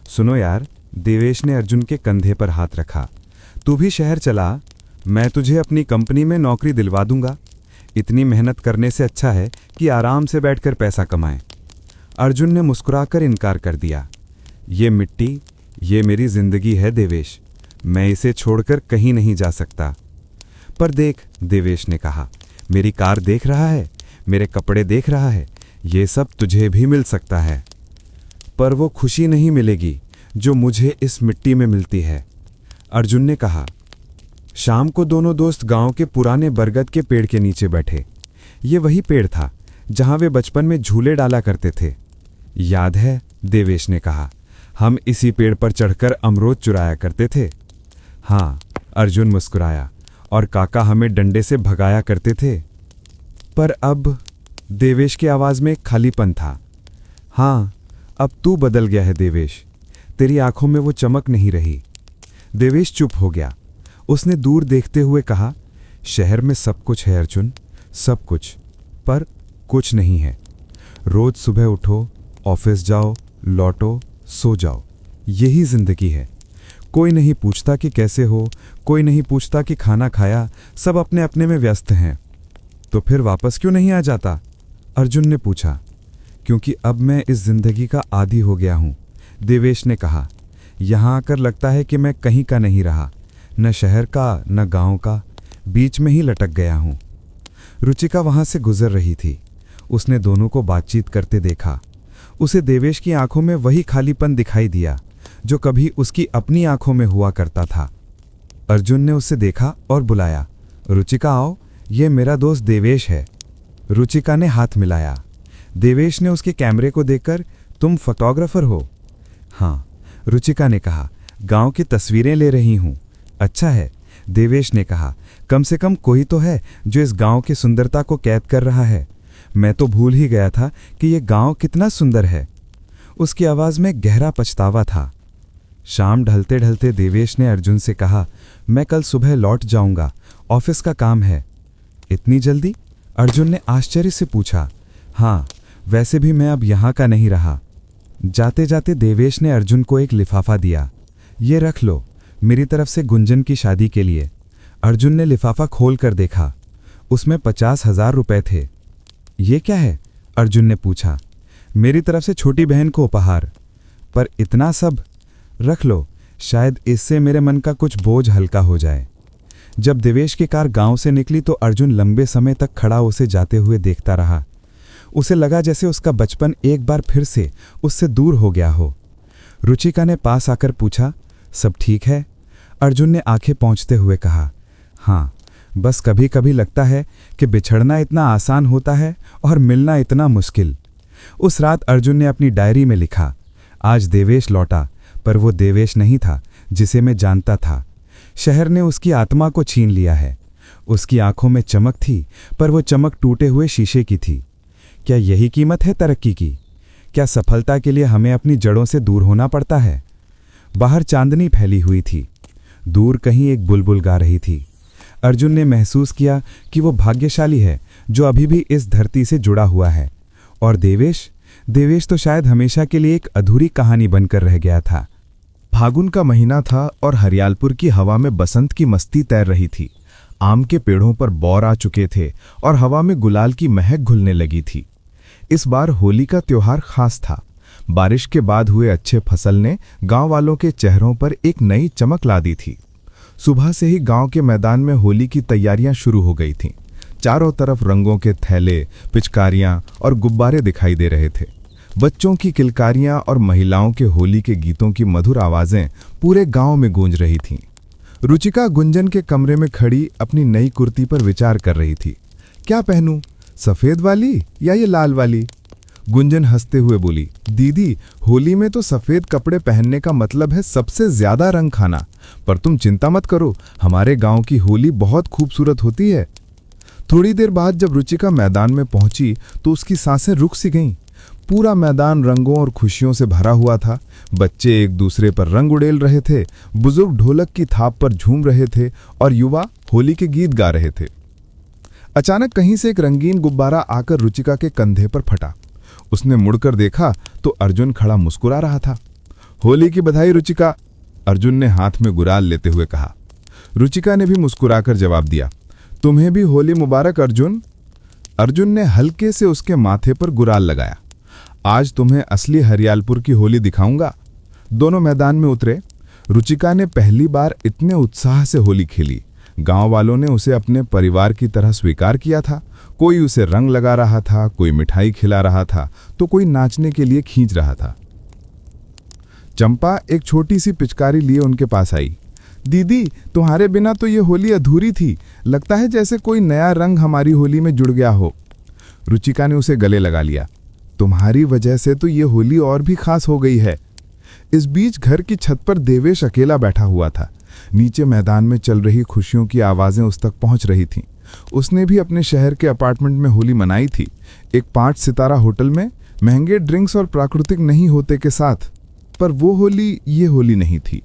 [SPEAKER 4] सुनो यार, देवेश ने अर्जुन के कंधे पर हाथ रखा, तू भी शहर चला, मैं तुझे अपनी कंपनी में नौकरी दिलवा दूंगा। इतनी मेहनत करने से अच्छा है कि आराम से बैठकर पैसा कमाएं। अर्जुन ने मुस्कुराकर इनकार कर दिया। ये मिट्टी, ये मेरी जिंदगी है देवेश, मैं इसे छोड़कर कहीं नहीं जा सकता। पर देख, देवेश ने कहा, मेरी कार देख रहा है, मेरे कपड़े देख रहा है, ये सब तुझे भी मिल सकता है, पर वो खुशी नहीं मिलेगी जो मुझे इस मिट्टी में मिलती है। अर्जुन ने कहा। शाम को दोनों दोस्त गांव के पुराने बरगद के पेड़ के नीचे बैठे। ये वही पेड़ था जहां वे बचपन में झूले डाला करते थे। याद है? देवेश ने कहा, हम इसी पेड़ पर चढ़कर अमरूद चुराया करते थे। हाँ, अर्जुन मुस्कुराया, और काका हमें डंडे से भगाया करते थे। पर अब? देवेश की आवाज में एक खालीपन था। हाँ, अब तू बदल गया है देवेश, तेरी आंखों में वो चमक नहीं रही। देवेश चुप हो गया। उसने दूर देखते हुए कहा, शहर में सब कुछ है अर्जुन, सब कुछ, पर कुछ नहीं है। रोज सुबह उठो, ऑफिस जाओ, लौटो, सो जाओ, यही जिंदगी है। कोई नहीं पूछता कि कैसे हो, कोई नहीं पूछता कि खाना खाया, सब अपने अपने में व्यस्त हैं। तो फिर वापस क्यों नहीं आ जाता? अर्जुन ने पूछा। क्योंकि अब मैं इस जिंदगी का आदी हो गया हूं, देवेश ने कहा। यहां आकर लगता है कि मैं कहीं का नहीं रहा, न शहर का न गांव का, बीच में ही लटक गया हूं। रुचिका वहां से गुजर रही थी। उसने दोनों को बातचीत करते देखा। उसे देवेश की आंखों में वही खालीपन दिखाई दिया जो कभी उसकी अपनी आंखों में हुआ करता था। अर्जुन ने उसे देखा और बुलाया, रुचिका आओ, ये मेरा दोस्त देवेश है। रुचिका ने हाथ मिलाया। देवेश ने उसके कैमरे को देखकर, तुम फोटोग्राफर हो? हाँ, रुचिका ने कहा, गांव की तस्वीरें ले रही हूं। अच्छा है, देवेश ने कहा, कम से कम कोई तो है जो इस गांव की सुंदरता को कैद कर रहा है। मैं तो भूल ही गया था कि ये गांव कितना सुंदर है। उसकी आवाज में गहरा पछतावा था। शाम ढलते ढलते देवेश ने अर्जुन से कहा, मैं कल सुबह लौट जाऊंगा, ऑफिस का काम है। इतनी जल्दी? अर्जुन ने आश्चर्य से पूछा। हाँ, वैसे भी मैं अब यहाँ का नहीं रहा। जाते जाते देवेश ने अर्जुन को एक लिफाफा दिया। ये रख लो, मेरी तरफ से गुंजन की शादी के लिए। अर्जुन ने लिफाफा खोल कर देखा। उसमें 50,000 रुपए थे। ये क्या है? अर्जुन ने पूछा। मेरी तरफ से छोटी बहन को उपहार। पर इतना सब? रख लो, शायद इससे मेरे मन का कुछ बोझ हल्का हो जाए। जब देवेश की कार गांव से निकली तो अर्जुन लंबे समय तक खड़ा उसे जाते हुए देखता रहा। उसे लगा जैसे उसका बचपन एक बार फिर से उससे दूर हो गया हो। रुचिका ने पास आकर पूछा, सब ठीक है? अर्जुन ने आंखें पोंछते हुए कहा, हाँ, बस कभी कभी लगता है कि बिछड़ना इतना आसान होता है और मिलना इतना मुश्किल। उस रात अर्जुन ने अपनी डायरी में लिखा, आज देवेश लौटा, पर वो देवेश नहीं था जिसे मैं जानता था।
[SPEAKER 2] शहर ने उसकी आत्मा को छीन लिया है। उसकी आंखों में चमक थी, पर वो चमक टूटे हुए शीशे की थी। क्या यही कीमत है तरक्की की? क्या सफलता के लिए हमें अपनी जड़ों से दूर होना पड़ता है? बाहर चांदनी फैली हुई थी। दूर कहीं एक बुलबुल गा रही थी। अर्जुन ने महसूस किया कि वो भाग्यशाली है जो अभी भी इस धरती से जुड़ा हुआ है। और देवेश तो शायद हमेशा के लिए एक अधूरी कहानी बनकर रह गया था।
[SPEAKER 4] फागुन का महीना था और हरियालपुर की हवा में बसंत की मस्ती तैर रही थी। आम के पेड़ों पर बौर आ चुके थे और हवा में गुलाल की महक घुलने लगी थी। इस बार होली का त्योहार खास था। बारिश के बाद हुए अच्छे फसल ने गांव वालों के चेहरों पर एक नई चमक ला दी थी। सुबह से ही गांव के मैदान में होली की तैयारियां शुरू हो गई थीं। चारों तरफ रंगों के थैले, पिचकारियां और गुब्बारे दिखाई दे रहे थे। बच्चों की किलकारियां और महिलाओं के होली के गीतों की मधुर आवाजें पूरे गांव में गूंज रही थीं। रुचिका गुंजन के कमरे में खड़ी अपनी नई कुर्ती पर विचार कर रही थी। क्या पहनूं, सफेद वाली या ये लाल वाली? गुंजन हंसते हुए बोली, दीदी, होली में तो सफेद कपड़े पहनने का मतलब है सबसे ज्यादा रंग खाना। पर तुम चिंता मत करो, हमारे गांव की होली बहुत खूबसूरत होती है। थोड़ी देर बाद जब रुचिका मैदान में पहुंची तो उसकी सांसें रुक सी गईं। पूरा मैदान रंगों और खुशियों से भरा हुआ था। बच्चे एक दूसरे पर रंग उड़ेल रहे थे, बुजुर्ग ढोलक की थाप पर झूम रहे थे और युवा होली के गीत गा रहे थे। अचानक कहीं से एक रंगीन गुब्बारा आकर रुचिका के कंधे पर फटा। उसने मुड़कर देखा तो अर्जुन खड़ा मुस्कुरा रहा था। होली की बधाई रुचिका, अर्जुन ने हाथ में गुलाल लेते हुए कहा। रुचिका ने भी मुस्कुराकर जवाब दिया, तुम्हें भी होली मुबारक अर्जुन। अर्जुन ने हल्के से उसके माथे पर गुलाल लगाया। आज तुम्हें असली हरियालपुर की होली दिखाऊंगा। दोनों मैदान में उतरे। रुचिका ने पहली बार इतने उत्साह से होली खेली। गांव वालों ने उसे अपने परिवार की तरह स्वीकार किया था। कोई उसे रंग लगा रहा था, कोई मिठाई खिला रहा था, तो कोई नाचने के लिए खींच रहा था। चंपा एक छोटी सी पिचकारी लिए उनके पास आई। दीदी, तुम्हारे बिना तो ये होली अधूरी थी। लगता है जैसे कोई नया रंग हमारी होली में जुड़ गया हो। रुचिका ने उसे गले लगा लिया। तुम्हारी वजह से तो ये होली और भी खास हो गई है। इस बीच घर की छत पर देवेश अकेला बैठा हुआ था। नीचे मैदान में चल रही खुशियों की आवाजें उस तक पहुंच रही थीं। उसने भी अपने शहर के अपार्टमेंट में होली मनाई थी, एक 5 सितारा होटल में, महंगे ड्रिंक्स और प्राकृतिक नहीं होते के साथ। पर वो होली ये होली नहीं थी।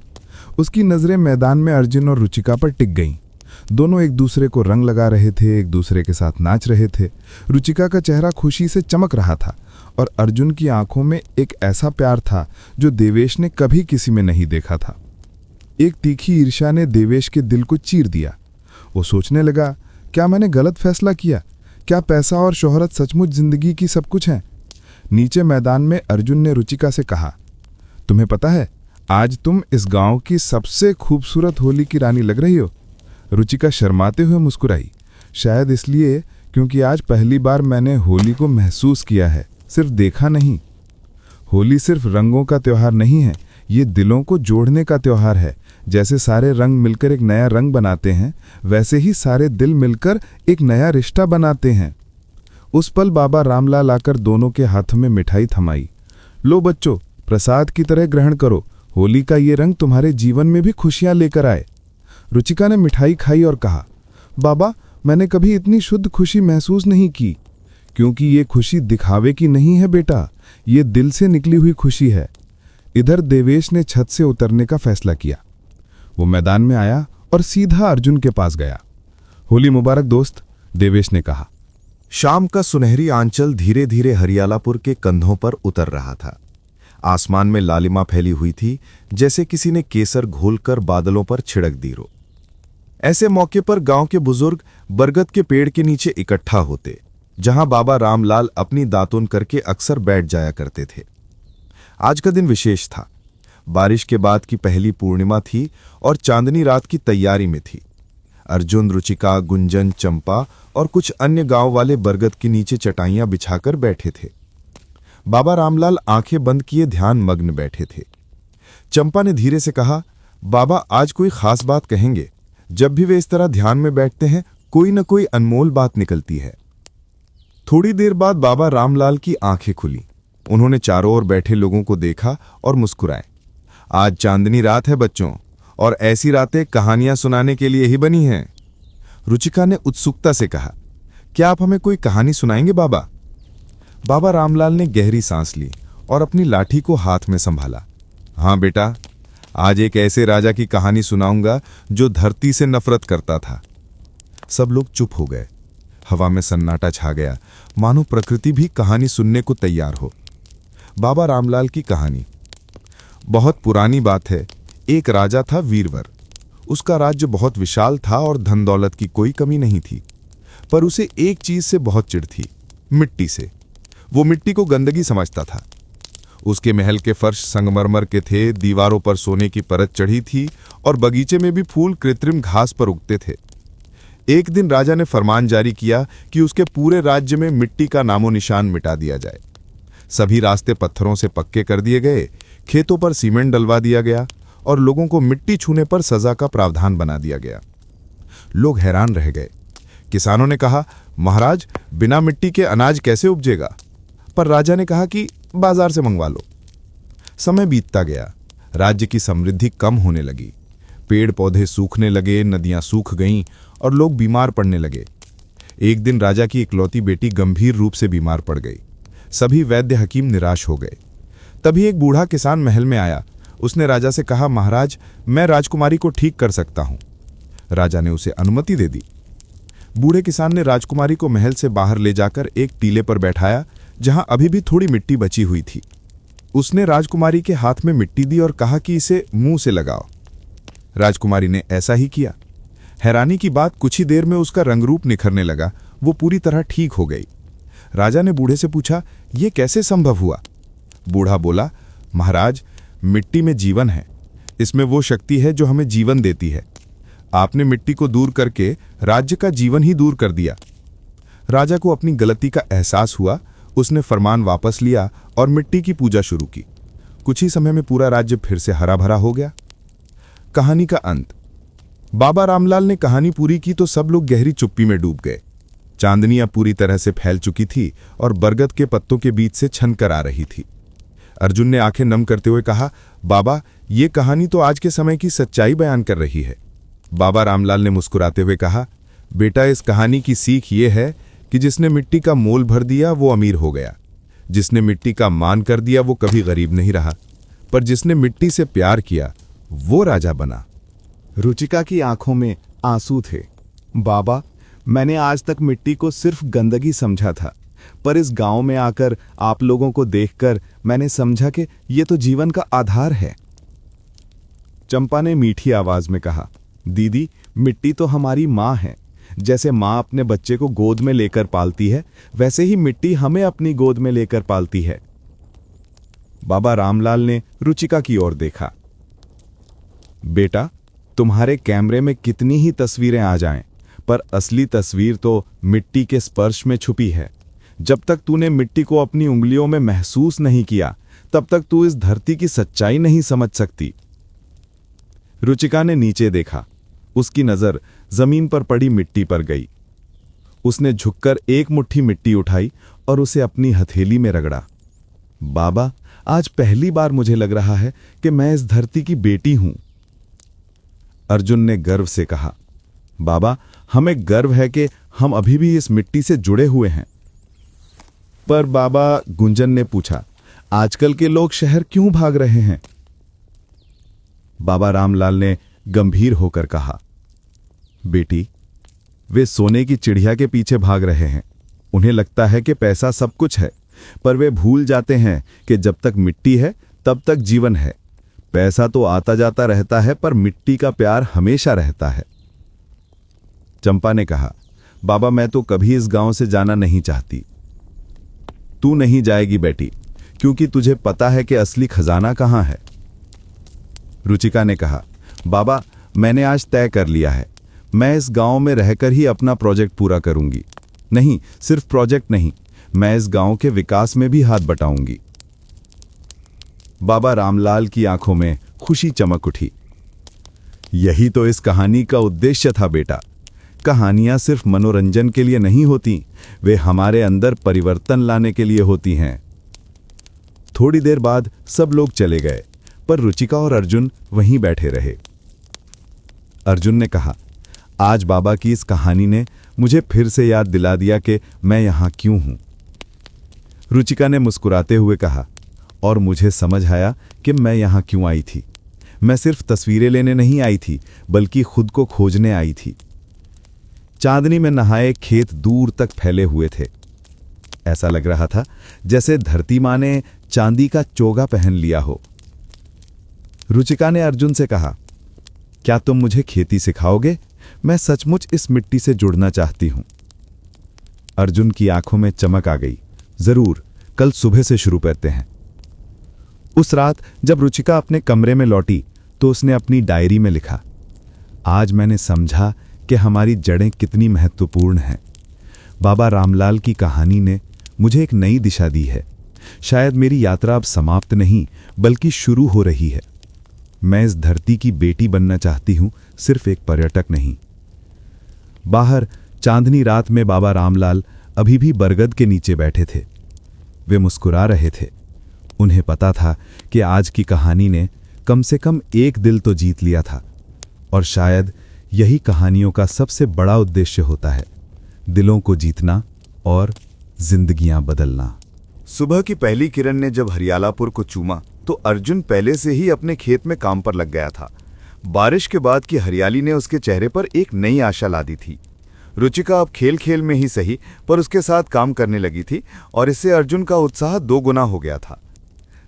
[SPEAKER 4] उसकी नजरें मैदान में अर्जुन और रुचिका पर टिक गईं। दोनों एक दूसरे को रंग लगा रहे थे, एक दूसरे के साथ नाच रहे थे। रुचिका का चेहरा खुशी से चमक रहा था और अर्जुन की आंखों में एक ऐसा प्यार था जो देवेश ने कभी किसी में नहीं देखा था। एक तीखी ईर्ष्या ने देवेश के दिल को चीर दिया। वो सोचने लगा, क्या मैंने गलत फैसला किया? क्या पैसा और शोहरत सचमुच जिंदगी की सब कुछ है? नीचे मैदान में अर्जुन ने रुचिका से कहा, तुम्हें पता है, आज तुम इस गांव की सबसे खूबसूरत होली की रानी लग रही हो। रुचिका शर्माते हुए मुस्कुराई। शायद इसलिए क्योंकि आज पहली बार मैंने होली को महसूस किया है, सिर्फ देखा नहीं। होली सिर्फ रंगों का त्योहार नहीं है, ये दिलों को जोड़ने का त्योहार है। जैसे सारे रंग मिलकर एक नया रंग बनाते हैं, वैसे ही सारे दिल मिलकर एक नया रिश्ता बनाते हैं। उस पल बाबा रामलाल आकर दोनों के हाथों में मिठाई थमाई। लो बच्चों, प्रसाद की तरह ग्रहण करो। होली का ये रंग तुम्हारे जीवन में भी खुशियां लेकर आए। रुचिका ने मिठाई खाई और कहा, बाबा, मैंने कभी इतनी शुद्ध खुशी महसूस नहीं की। क्योंकि ये खुशी दिखावे की नहीं है बेटा, ये दिल से निकली हुई खुशी है। इधर देवेश ने छत से उतरने का फैसला किया। वो मैदान में आया और सीधा अर्जुन के पास गया। होली मुबारक दोस्त, देवेश ने कहा।
[SPEAKER 1] शाम का सुनहरी आंचल धीरे धीरे हरियालापुर के कंधों पर उतर रहा था। आसमान में लालिमा फैली हुई थी, जैसे किसी ने केसर घोलकर बादलों पर छिड़क दी हो। ऐसे मौके पर गांव के बुजुर्ग बरगद के पेड़ के नीचे इकट्ठा होते, जहां बाबा रामलाल अपनी दातुन करके अक्सर बैठ जाया करते थे। आज का दिन विशेष था। बारिश के बाद की पहली पूर्णिमा थी और चांदनी रात की तैयारी में थी। अर्जुन, रुचिका, गुंजन, चंपा और कुछ अन्य गांव वाले बरगद के नीचे चटाइयां बिछाकर बैठे थे। बाबा रामलाल आंखें बंद किए ध्यान मग्न बैठे थे। चंपा ने धीरे से कहा, बाबा आज कोई खास बात कहेंगे। जब भी वे इस तरह ध्यान में बैठते हैं, कोई न कोई अनमोल बात निकलती है। थोड़ी देर बाद बाबा रामलाल की आंखें खुली। उन्होंने चारों ओर बैठे लोगों को देखा और मुस्कुराए। आज चांदनी रात है बच्चों,
[SPEAKER 2] और ऐसी रातें कहानियां सुनाने के लिए ही बनी हैं। रुचिका ने उत्सुकता से कहा, क्या आप हमें कोई कहानी सुनाएंगे बाबा? बाबा रामलाल ने गहरी सांस ली और अपनी लाठी को हाथ में संभाला। हाँ बेटा, आज एक ऐसे राजा की कहानी सुनाऊंगा जो धरती से नफरत करता था। सब लोग चुप हो गए। हवा में सन्नाटा छा गया, मानो प्रकृति भी कहानी सुनने को तैयार हो। बाबा रामलाल की कहानी। बहुत पुरानी बात है। एक राजा था वीरवर। उसका राज्य बहुत विशाल था और धन दौलत की कोई कमी नहीं थी, पर उसे एक चीज से बहुत चिढ़ थी, मिट्टी से। वो मिट्टी को गंदगी समझता था। उसके महल के फर्श संगमरमर के थे, दीवारों पर सोने की परत चढ़ी थी और बगीचे में भी फूल कृत्रिम घास पर उगते थे। एक दिन राजा ने फरमान जारी किया कि उसके पूरे राज्य में मिट्टी का नामो निशान मिटा दिया जाए। सभी रास्ते पत्थरों से पक्के कर दिए गए, खेतों पर सीमेंट डलवा दिया गया और लोगों को मिट्टी छूने पर सजा का प्रावधान बना दिया गया। लोग हैरान रह गए। किसानों ने कहा, महाराज, बिना मिट्टी के अनाज कैसे उपजेगा? पर राजा ने कहा कि बाजार से मंगवा लो। समय बीतता गया, राज्य की समृद्धि कम होने लगी। पेड़ पौधे सूखने लगे, नदियां सूख गईं और लोग बीमार पड़ने लगे। एक दिन राजा की इकलौती बेटी गंभीर रूप से बीमार पड़ गई। सभी वैद्य हकीम निराश हो गए। तभी एक बूढ़ा किसान महल में आया। उसने राजा से कहा, महाराज, मैं राजकुमारी को ठीक कर सकता हूं। राजा ने उसे अनुमति दे दी। बूढ़े किसान ने राजकुमारी को महल से बाहर ले जाकर एक टीले पर बैठाया, जहां अभी भी थोड़ी मिट्टी बची हुई थी। उसने राजकुमारी के हाथ में मिट्टी दी और कहा कि इसे मुंह से लगाओ। राजकुमारी ने ऐसा ही किया। हैरानी की बात, कुछ ही देर में उसका रंगरूप निखरने लगा। वो पूरी तरह ठीक हो गई। राजा ने बूढ़े से पूछा, यह कैसे संभव हुआ? बूढ़ा बोला, महाराज, मिट्टी में जीवन है। इसमें वो शक्ति है जो हमें जीवन देती है। आपने मिट्टी को दूर करके राज्य का जीवन ही दूर कर दिया। राजा को अपनी गलती का एहसास हुआ। उसने फरमान वापस लिया और मिट्टी की पूजा शुरू की। कुछ ही समय में पूरा राज्य फिर से हरा भरा हो गया। कहानी का अंत। बाबा रामलाल ने कहानी पूरी की तो सब लोग गहरी चुप्पी में डूब गए। चांदनी अब पूरी तरह से फैल चुकी थी और बरगद के पत्तों के बीच से छनकर आ रही थी। अर्जुन ने आंखें नम करते हुए कहा, बाबा, ये कहानी तो आज के समय की सच्चाई बयान कर रही है। बाबा रामलाल ने मुस्कुराते हुए कहा, बेटा, इस कहानी की सीख ये है कि जिसने मिट्टी का मोल भर दिया वो अमीर हो गया। जिसने मिट्टी का मान कर दिया वो कभी गरीब नहीं रहा। पर जिसने मिट्टी से प्यार किया वो राजा बना।
[SPEAKER 4] रुचिका की आंखों में आंसू थे। बाबा, मैंने आज तक मिट्टी को सिर्फ गंदगी समझा था, पर इस गांव में आकर आप लोगों को देखकर मैंने समझा कि ये तो जीवन का आधार है। चंपा ने मीठी आवाज में कहा, दीदी, मिट्टी तो हमारी माँ है। जैसे माँ अपने बच्चे को गोद में लेकर पालती है, वैसे ही मिट्टी हमें अपनी गोद में लेकर पालती है। बाबा रामलाल ने रुचिका की ओर देखा। बेटा, तुम्हारे कैमरे में कितनी ही तस्वीरें आ जाएं, पर असली तस्वीर तो मिट्टी के स्पर्श में छुपी है। जब तक तूने मिट्टी को अपनी उंगलियों में महसूस नहीं किया, तब तक तू इस धरती की सच्चाई नहीं समझ सकती। रुचिका ने नीचे देखा। उसकी नजर जमीन पर पड़ी मिट्टी पर गई। उसने झुककर एक मुट्ठी मिट्टी उठाई और उसे अपनी हथेली में रगड़ा। बाबा, आज पहली बार मुझे लग रहा है कि मैं इस धरती की बेटी हूं। अर्जुन ने गर्व से कहा, बाबा, हमें गर्व है कि हम अभी भी इस मिट्टी से जुड़े हुए हैं। पर बाबा, गुंजन ने पूछा, आजकल के लोग शहर क्यों भाग रहे हैं? बाबा रामलाल ने गंभीर होकर कहा, बेटी, वे सोने की चिड़िया के पीछे भाग रहे हैं। उन्हें लगता है कि पैसा सब कुछ है, पर वे भूल जाते हैं कि जब तक मिट्टी है तब तक जीवन है। पैसा तो आता जाता रहता है, पर मिट्टी का प्यार हमेशा रहता है। चंपा ने कहा, बाबा, मैं तो कभी इस गांव से जाना नहीं चाहती। तू नहीं जाएगी बेटी, क्योंकि तुझे पता है कि असली खजाना कहां है। रुचिका ने कहा, बाबा, मैंने आज तय कर लिया है, मैं इस गांव में रहकर ही अपना प्रोजेक्ट पूरा करूंगी। नहीं, सिर्फ प्रोजेक्ट नहीं, मैं इस गांव के विकास में भी हाथ बटाऊंगी। बाबा रामलाल की आंखों में खुशी चमक उठी। यही तो इस कहानी का उद्देश्य था बेटा। कहानियां सिर्फ मनोरंजन के लिए नहीं होती, वे हमारे अंदर परिवर्तन लाने के लिए होती हैं। थोड़ी देर बाद सब लोग चले गए, पर रुचिका और अर्जुन वहीं बैठे रहे।
[SPEAKER 3] अर्जुन ने कहा, आज बाबा की इस कहानी ने मुझे फिर से याद दिला दिया कि मैं यहाँ क्यों हूँ। रुचिका ने मुस्कुराते हुए कहा, और मुझे समझ आया कि मैं यहाँ क्यों आई थी। मैं सिर्फ तस्वीरें लेने नहीं आई थी, बल्कि खुद को खोजने आई थी। चांदनी में नहाए खेत दूर तक फैले हुए थे। ऐसा लग रहा था जैसे धरती माँ ने चांदी का चोगा पहन लिया हो। रुचिका ने अर्जुन से कहा, क्या तुम मुझे खेती सिखाओगे? मैं सचमुच इस मिट्टी से जुड़ना चाहती हूं। अर्जुन की आंखों में चमक आ गई। जरूर, कल सुबह से शुरू करते हैं। उस रात जब रुचिका अपने कमरे में लौटी तो उसने अपनी डायरी में लिखा, आज मैंने समझा कि हमारी जड़ें कितनी महत्वपूर्ण हैं। बाबा रामलाल की कहानी ने मुझे एक नई दिशा दी है। शायद मेरी यात्रा अब समाप्त नहीं, बल्कि शुरू हो रही है। मैं इस धरती की बेटी बनना चाहती हूं, सिर्फ एक पर्यटक नहीं। बाहर चांदनी रात में बाबा रामलाल अभी भी बरगद के नीचे बैठे थे। वे मुस्कुरा रहे थे। उन्हें पता था कि आज की कहानी ने कम से कम एक दिल तो जीत लिया था, और शायद यही कहानियों का सबसे बड़ा उद्देश्य होता है, दिलों को जीतना और जिंदगियां बदलना।
[SPEAKER 6] सुबह की पहली किरण ने जब हरियालापुर को चूमा तो अर्जुन पहले से ही अपने खेत में काम पर लग गया था। बारिश के बाद की हरियाली ने उसके चेहरे पर एक नई आशा ला दी थी। रुचिका अब खेल खेल में ही सही पर उसके साथ काम करने लगी थी, और इससे अर्जुन का उत्साह 2 गुना हो गया था।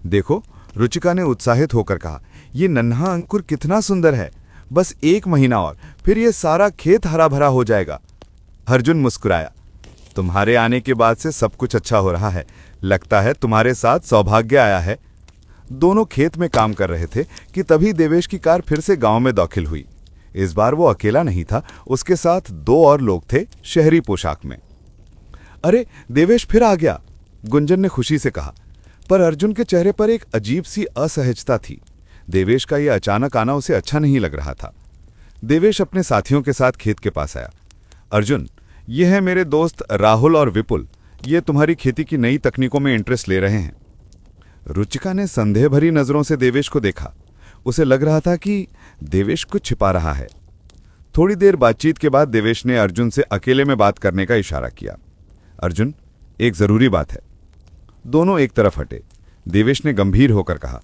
[SPEAKER 6] देखो, रुचिका ने उत्साहित होकर कहा, ये नन्हा अंकुर कितना सुंदर है। बस 1 महीना और, फिर ये सारा खेत हरा भरा हो जाएगा। अर्जुन मुस्कुराया, तुम्हारे आने के बाद से सब कुछ अच्छा हो रहा है। लगता है तुम्हारे साथ सौभाग्य आया है। दोनों खेत में काम कर रहे थे कि तभी देवेश की कार फिर से गांव में दाखिल हुई। इस बार वो अकेला नहीं था, उसके साथ 2 और लोग थे, शहरी पोशाक में। अरे, देवेश फिर आ गया, गुंजन ने खुशी से कहा। पर अर्जुन के चेहरे पर एक अजीब सी असहजता थी। देवेश का यह अचानक आना उसे अच्छा नहीं लग रहा था। देवेश अपने साथियों के साथ खेत के पास आया। अर्जुन, ये है मेरे दोस्त राहुल और विपुल। ये तुम्हारी खेती की नई तकनीकों में इंटरेस्ट ले रहे हैं। रुचिका ने संदेह भरी नजरों से देवेश को देखा। उसे लग रहा था कि देवेश कुछ छिपा रहा है। थोड़ी देर बातचीत के बाद देवेश ने अर्जुन से अकेले में बात करने का इशारा किया। अर्जुन, एक जरूरी बात है। दोनों एक तरफ हटे। देवेश ने गंभीर होकर कहा,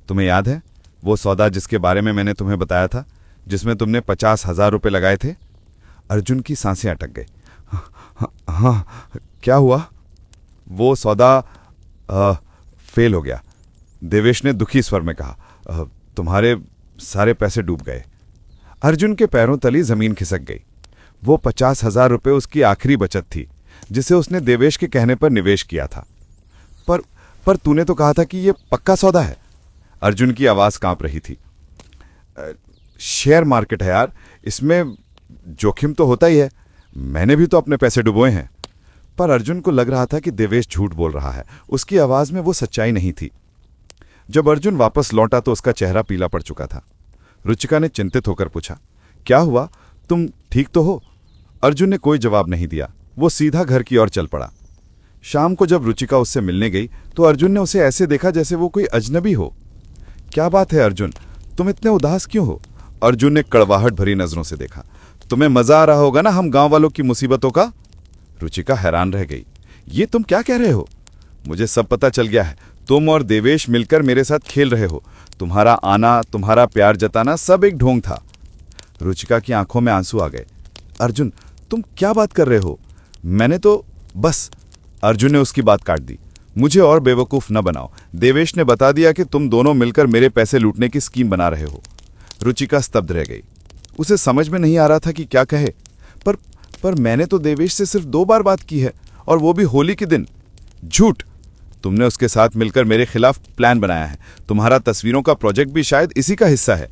[SPEAKER 6] तुम्हें याद है वो सौदा जिसके बारे में मैंने तुम्हें बताया था, जिसमें तुमने 50,000 रुपये लगाए थे? अर्जुन की सांसें अटक गई। हाँ, क्या हुआ? वो सौदा फेल हो गया, देवेश ने दुखी स्वर में कहा। तुम्हारे सारे पैसे डूब गए। अर्जुन के पैरों तली जमीन खिसक गई। वो 50,000 रुपये उसकी आखिरी बचत थी, जिसे उसने देवेश के कहने पर निवेश किया था। पर तूने तो कहा था कि ये पक्का सौदा है। अर्जुन की आवाज कांप रही थी। शेयर मार्केट है यार, इसमें जोखिम तो होता ही है। मैंने भी तो अपने पैसे डुबोए हैं। पर अर्जुन को लग रहा था कि देवेश झूठ बोल रहा है। उसकी आवाज में वो सच्चाई नहीं थी। जब अर्जुन वापस लौटा तो उसका चेहरा पीला पड़ चुका था। रुचिका ने चिंतित होकर पूछा, क्या हुआ? तुम ठीक तो हो? अर्जुन ने कोई जवाब नहीं दिया। वो सीधा घर की ओर चल पड़ा। शाम को जब रुचिका उससे मिलने गई तो अर्जुन ने उसे ऐसे देखा जैसे वो कोई अजनबी हो। क्या बात है अर्जुन, तुम इतने उदास क्यों हो? अर्जुन ने कड़वाहट भरी नजरों से देखा। तुम्हें मजा आ रहा होगा ना हम गांव वालों की मुसीबतों का? रुचिका हैरान रह गई। ये तुम क्या कह रहे हो? मुझे सब पता चल गया है। तुम और देवेश मिलकर मेरे साथ खेल रहे हो। तुम्हारा आना, तुम्हारा प्यार जताना सब एक ढोंग था। रुचिका की आंखों में आंसू आ गए। अर्जुन, तुम क्या बात कर रहे हो? मैंने तो बस। अर्जुन ने उसकी बात काट दी। मुझे और बेवकूफ न बनाओ। देवेश ने बता दिया कि तुम दोनों मिलकर मेरे पैसे लूटने की स्कीम बना रहे हो। रुचिका स्तब्ध रह गई। उसे समझ में नहीं आ रहा था कि क्या कहे। पर मैंने तो देवेश से सिर्फ 2 बार बात की है, और वो भी होली के दिन। झूठ। तुमने उसके साथ मिलकर मेरे खिलाफ प्लान बनाया है। तुम्हारा तस्वीरों का प्रोजेक्ट भी शायद इसी का हिस्सा है।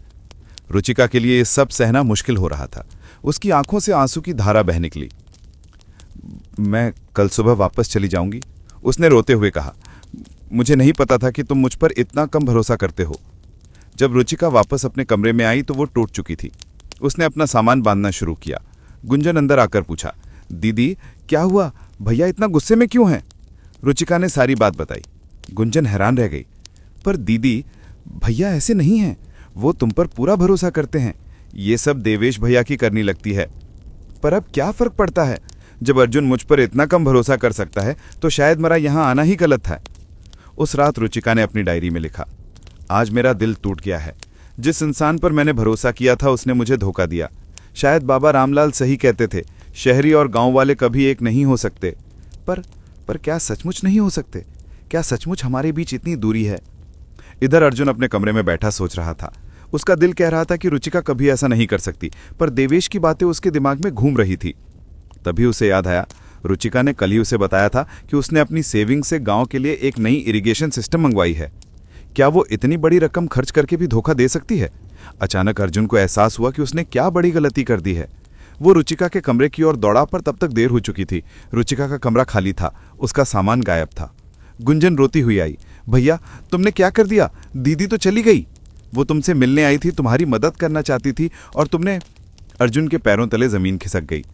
[SPEAKER 6] रुचिका के लिए ये सब सहना मुश्किल हो रहा था। उसकी आंखों से आंसू की धारा बह निकली। मैं कल सुबह वापस चली जाऊंगी, उसने रोते हुए कहा। मुझे नहीं पता था कि तुम मुझ पर इतना कम भरोसा करते हो। जब रुचिका वापस अपने कमरे में आई तो वो टूट चुकी थी। उसने अपना सामान बांधना शुरू किया। गुंजन अंदर आकर पूछा, दीदी क्या हुआ? भैया इतना गुस्से में क्यों हैं? रुचिका ने सारी बात बताई। गुंजन हैरान रह गई। पर दीदी, भैया ऐसे नहीं हैं। वो तुम पर पूरा भरोसा करते हैं।
[SPEAKER 5] ये सब देवेश भैया की करनी लगती है। पर अब क्या फर्क पड़ता है? जब अर्जुन मुझ पर इतना कम भरोसा कर सकता है तो शायद मेरा यहां आना ही गलत था। उस रात रुचिका ने अपनी डायरी में लिखा, आज मेरा दिल टूट गया है। जिस इंसान पर मैंने भरोसा किया था उसने मुझे धोखा दिया। शायद बाबा रामलाल सही कहते थे, शहरी और गांव वाले कभी एक नहीं हो सकते। पर क्या सचमुच नहीं हो सकते? क्या सचमुच हमारे बीच इतनी दूरी है? इधर अर्जुन अपने कमरे में बैठा सोच रहा था। उसका दिल कह रहा था कि रुचिका कभी ऐसा नहीं कर सकती, पर देवेश की बातें उसके दिमाग में घूम रही थी। तभी उसे याद आया, रुचिका ने कल ही उसे बताया था कि उसने अपनी सेविंग से गांव के लिए एक नई इरिगेशन सिस्टम मंगवाई है। क्या वो इतनी बड़ी रकम खर्च करके भी धोखा दे सकती है? अचानक अर्जुन को एहसास हुआ कि उसने क्या बड़ी गलती कर दी है। वो रुचिका के कमरे की ओर दौड़ा, पर तब तक देर हो चुकी थी। रुचिका का कमरा खाली था, उसका सामान गायब था। गुंजन रोती हुई आई, भैया तुमने क्या कर दिया? दीदी तो चली गई। वो तुमसे मिलने आई थी, तुम्हारी मदद करना चाहती थी और तुमने। अर्जुन के पैरों तले जमीन खिसक गई।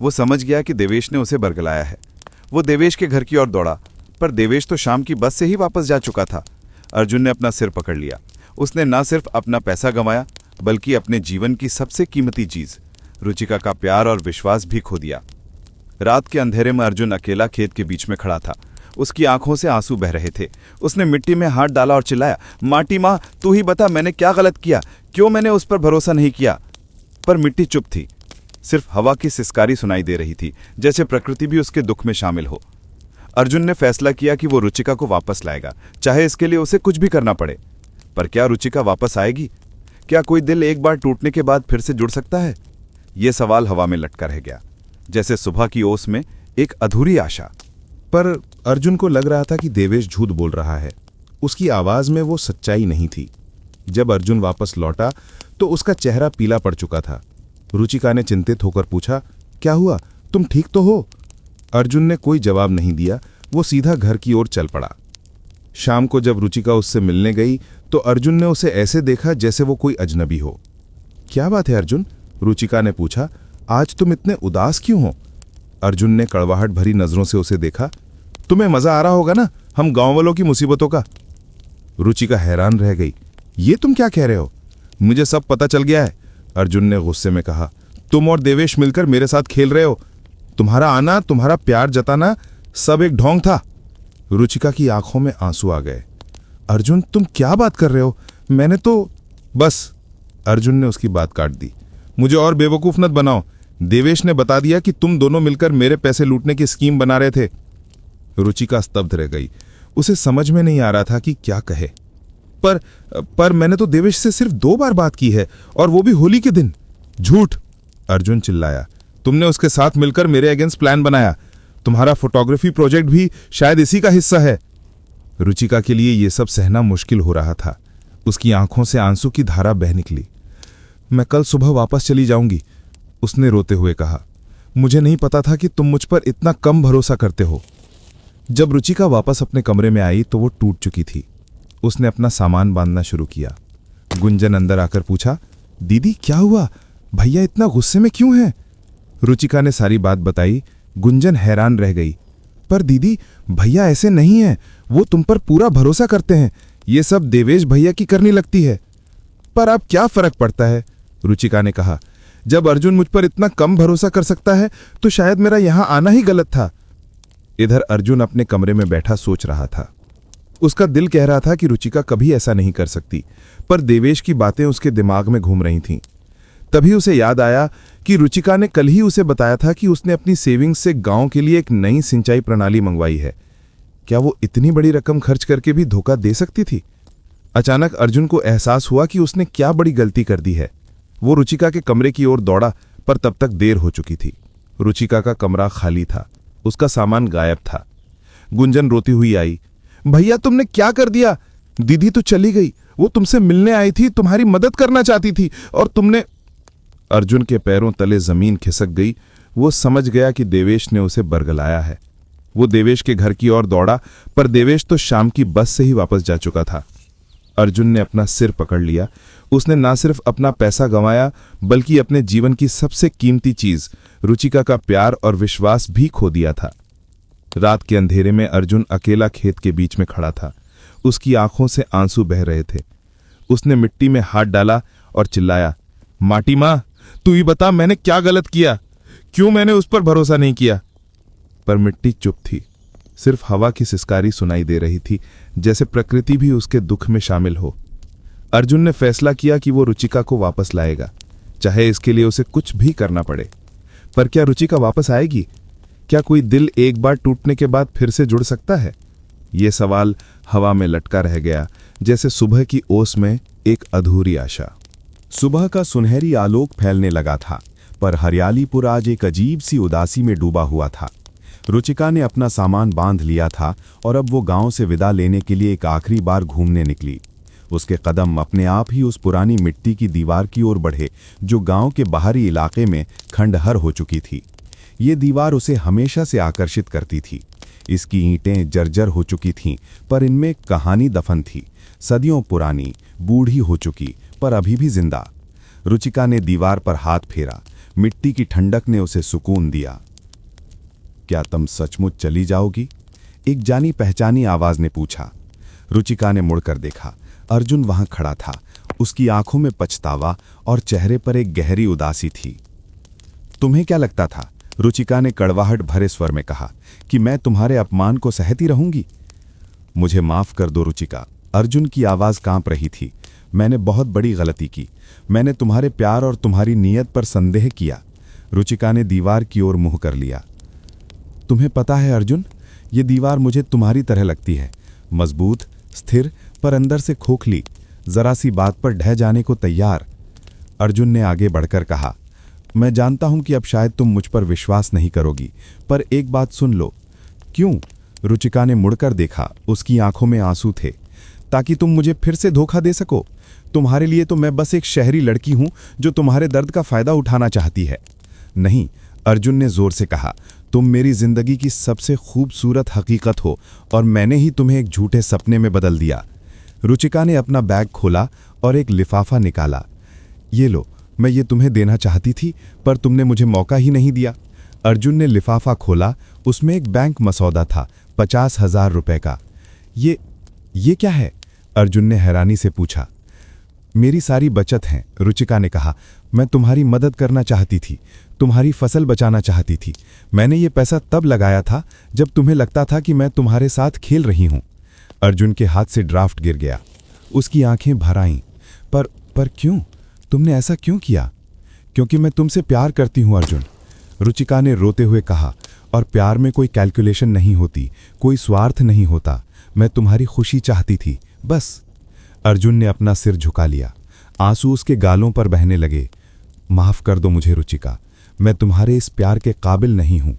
[SPEAKER 5] वो समझ गया कि देवेश ने उसे बरगलाया है। वो देवेश के घर की ओर दौड़ा, पर देवेश तो शाम की बस से ही वापस जा चुका था। अर्जुन ने अपना सिर पकड़ लिया। उसने न सिर्फ अपना पैसा गंवाया, बल्कि अपने जीवन की सबसे कीमती चीज रुचिका का प्यार और विश्वास भी खो दिया। रात के अंधेरे में अर्जुन अकेला खेत के बीच में खड़ा था। उसकी आंखों से आंसू बह रहे थे। उसने मिट्टी में हाथ डाला और चिल्लाया, माटी माँ, तू ही बता मैंने क्या गलत किया? क्यों मैंने उस पर भरोसा नहीं किया? पर मिट्टी चुप थी। सिर्फ हवा की सिसकारी सुनाई दे रही थी, जैसे प्रकृति भी उसके दुख में शामिल हो। अर्जुन ने फैसला किया कि वो रुचिका को वापस लाएगा, चाहे इसके लिए उसे कुछ भी करना पड़े। पर क्या रुचिका वापस आएगी? क्या कोई दिल एक बार टूटने के बाद फिर से जुड़ सकता है? ये सवाल हवा में लटका रह गया, जैसे सुबह की ओस में एक अधूरी आशा।
[SPEAKER 3] पर अर्जुन को लग रहा था कि देवेश झूठ बोल रहा है। उसकी आवाज में वो सच्चाई नहीं थी। जब अर्जुन वापस लौटा तो उसका चेहरा पीला पड़ चुका था। रुचिका ने चिंतित होकर पूछा, क्या हुआ? तुम ठीक तो हो? अर्जुन ने कोई जवाब नहीं दिया। वो सीधा घर की ओर चल पड़ा। शाम को जब रुचिका उससे मिलने गई तो अर्जुन ने उसे ऐसे देखा जैसे वो कोई अजनबी हो। क्या बात है अर्जुन? रुचिका ने पूछा, आज तुम इतने उदास क्यों हो? अर्जुन ने कड़वाहट भरी नजरों से उसे देखा। तुम्हें मजा आ रहा होगा ना हम गांव वालों की मुसीबतों का? रुचिका हैरान रह गई। ये तुम क्या कह रहे हो? मुझे सब पता चल गया है, अर्जुन ने गुस्से में कहा। तुम और देवेश मिलकर मेरे साथ खेल रहे हो। तुम्हारा आना, तुम्हारा प्यार जताना सब एक ढोंग था। रुचिका की आंखों में आंसू आ गए। अर्जुन तुम क्या बात कर रहे हो? मैंने तो बस, अर्जुन ने उसकी बात काट दी। मुझे और बेवकूफ मत बनाओ। देवेश ने बता दिया कि तुम दोनों मिलकर मेरे पैसे लूटने की स्कीम बना रहे थे। रुचिका स्तब्ध रह गई। उसे समझ में नहीं आ रहा था कि क्या कहे। पर मैंने तो देवेश से सिर्फ 2 बार बात की है, और वो भी होली के दिन। झूठ, अर्जुन चिल्लाया। तुमने उसके साथ मिलकर मेरे अगेंस्ट प्लान बनाया। तुम्हारा फोटोग्राफी प्रोजेक्ट भी शायद इसी का हिस्सा है। रुचिका के लिए यह सब सहना मुश्किल हो रहा था। उसकी आंखों से आंसू की धारा बह निकली। मैं कल सुबह वापस चली जाऊंगी, उसने रोते हुए कहा। मुझे नहीं पता था कि तुम मुझ पर इतना कम भरोसा करते हो। जब रुचिका वापस अपने कमरे में आई तो वो टूट चुकी थी। उसने अपना सामान बांधना शुरू किया। गुंजन अंदर आकर पूछा, दीदी क्या हुआ? भैया इतना गुस्से में क्यों हैं? रुचिका ने सारी बात बताई। गुंजन हैरान रह गई। पर दीदी, भैया ऐसे नहीं हैं, वो तुम पर पूरा भरोसा करते हैं। ये सब देवेश भैया की करनी लगती है। पर अब क्या फर्क पड़ता है? रुचिका ने कहा। जब अर्जुन मुझ पर इतना कम भरोसा कर सकता है तो शायद मेरा यहां आना ही गलत था। इधर अर्जुन अपने कमरे में बैठा सोच रहा था। उसका दिल कह रहा था कि रुचिका कभी ऐसा नहीं कर सकती, पर देवेश की बातें उसके दिमाग में घूम रही थीं। तभी उसे याद आया कि रुचिका ने कल ही उसे बताया था कि उसने अपनी सेविंग्स से गांव के लिए एक नई सिंचाई प्रणाली मंगवाई है। क्या वो इतनी बड़ी रकम खर्च करके भी धोखा दे सकती थी? अचानक अर्जुन को एहसास हुआ कि उसने क्या बड़ी गलती कर दी है। वो रुचिका के कमरे की ओर दौड़ा, पर तब तक देर हो चुकी थी। रुचिका का कमरा खाली था, उसका सामान गायब था। गुंजन रोती हुई आई। भैया तुमने क्या कर दिया? दीदी तो चली गई, वो तुमसे मिलने आई थी, तुम्हारी मदद करना चाहती थी, और तुमने। अर्जुन के पैरों तले जमीन खिसक गई। वो समझ गया कि देवेश ने उसे बरगलाया है। वो देवेश के घर की ओर दौड़ा, पर देवेश तो शाम की बस से ही वापस जा चुका था। अर्जुन ने अपना सिर पकड़ लिया। उसने ना सिर्फ अपना पैसा गंवाया, बल्कि अपने जीवन की सबसे कीमती चीज रुचिका का प्यार और विश्वास भी खो दिया था। रात के अंधेरे में अर्जुन अकेला खेत के बीच में खड़ा था। उसकी आंखों से आंसू बह रहे थे। उसने मिट्टी में हाथ डाला और चिल्लाया,
[SPEAKER 7] माटी माँ, तू ही बता मैंने क्या गलत किया, क्यों मैंने उस पर भरोसा नहीं किया। पर मिट्टी चुप थी। सिर्फ हवा की सिसकारी सुनाई दे रही थी, जैसे प्रकृति भी उसके दुख में शामिल हो। अर्जुन ने फैसला किया कि वो रुचिका को वापस लाएगा, चाहे इसके लिए उसे कुछ भी करना पड़े। पर क्या रुचिका वापस आएगी? क्या कोई दिल एक बार टूटने के बाद फिर से जुड़ सकता है? ये सवाल हवा में लटका रह गया, जैसे सुबह की ओस में एक अधूरी आशा।
[SPEAKER 3] सुबह का सुनहरी आलोक फैलने लगा था, पर हरियालीपुर आज एक अजीब सी उदासी में डूबा हुआ था। रुचिका ने अपना सामान बांध लिया था और अब वो गांव से विदा लेने के लिए एक आखिरी बार घूमने निकली। उसके कदम अपने आप ही उस पुरानी मिट्टी की दीवार की ओर बढ़े जो गांव के बाहरी इलाके में खंडहर हो चुकी थी। ये दीवार उसे हमेशा से आकर्षित करती थी। इसकी ईंटें जर्जर हो चुकी थीं, पर इनमें कहानी दफन थी, सदियों पुरानी, बूढ़ी हो चुकी पर अभी भी जिंदा। रुचिका ने दीवार पर हाथ फेरा। मिट्टी की ठंडक ने उसे सुकून दिया। क्या तुम सचमुच चली जाओगी? एक जानी पहचानी आवाज ने पूछा। रुचिका ने मुड़कर देखा। अर्जुन वहां खड़ा था। उसकी आंखों में पछतावा और चेहरे पर एक गहरी उदासी थी। तुम्हें क्या लगता था? रुचिका ने कड़वाहट भरे स्वर में कहा कि मैं तुम्हारे अपमान को सहती रहूंगी। मुझे माफ कर दो रुचिका। अर्जुन की आवाज कांप रही थी। मैंने बहुत बड़ी गलती की। मैंने तुम्हारे प्यार और तुम्हारी नीयत पर संदेह किया। रुचिका ने दीवार की ओर मुंह कर लिया। तुम्हें पता है अर्जुन, ये दीवार मुझे तुम्हारी तरह लगती है, मजबूत, स्थिर, पर अंदर से खोखली, जरा सी बात पर ढह जाने को तैयार। अर्जुन ने आगे बढ़कर कहा, मैं जानता हूं कि अब शायद तुम मुझ पर विश्वास नहीं करोगी, पर एक बात सुन लो। क्यों? रुचिका ने मुड़कर देखा। उसकी आंखों में आंसू थे। ताकि तुम मुझे फिर से धोखा दे सको। तुम्हारे लिए तो मैं बस एक शहरी लड़की हूं जो तुम्हारे दर्द का फायदा उठाना चाहती है। नहीं, अर्जुन ने जोर से कहा, तुम मेरी जिंदगी की सबसे खूबसूरत हकीकत हो और मैंने ही तुम्हें एक झूठे सपने में बदल दिया। रुचिका ने अपना बैग खोला और एक लिफाफा निकाला। ये लो, मैं ये तुम्हें देना चाहती थी पर तुमने मुझे मौका ही नहीं दिया। अर्जुन ने लिफाफा खोला। उसमें एक बैंक मसौदा था, 50,000 रुपए का। ये क्या है? अर्जुन ने हैरानी से पूछा। मेरी सारी बचत है, रुचिका ने कहा। मैं तुम्हारी मदद करना चाहती थी, तुम्हारी फसल बचाना चाहती थी। मैंने ये पैसा तब लगाया था जब तुम्हें लगता था कि मैं तुम्हारे साथ खेल रही हूं। अर्जुन के हाथ से ड्राफ्ट गिर गया। उसकी आंखें भर आईं। पर क्यों? तुमने ऐसा क्यों किया? क्योंकि मैं तुमसे प्यार करती हूं अर्जुन, रुचिका ने रोते हुए कहा। और प्यार में कोई कैलकुलेशन नहीं होती, कोई स्वार्थ नहीं होता। मैं तुम्हारी खुशी चाहती थी, बस। अर्जुन ने अपना सिर झुका लिया। आंसू उसके गालों पर बहने लगे। माफ कर दो मुझे रुचिका, मैं तुम्हारे इस प्यार के काबिल नहीं हूं।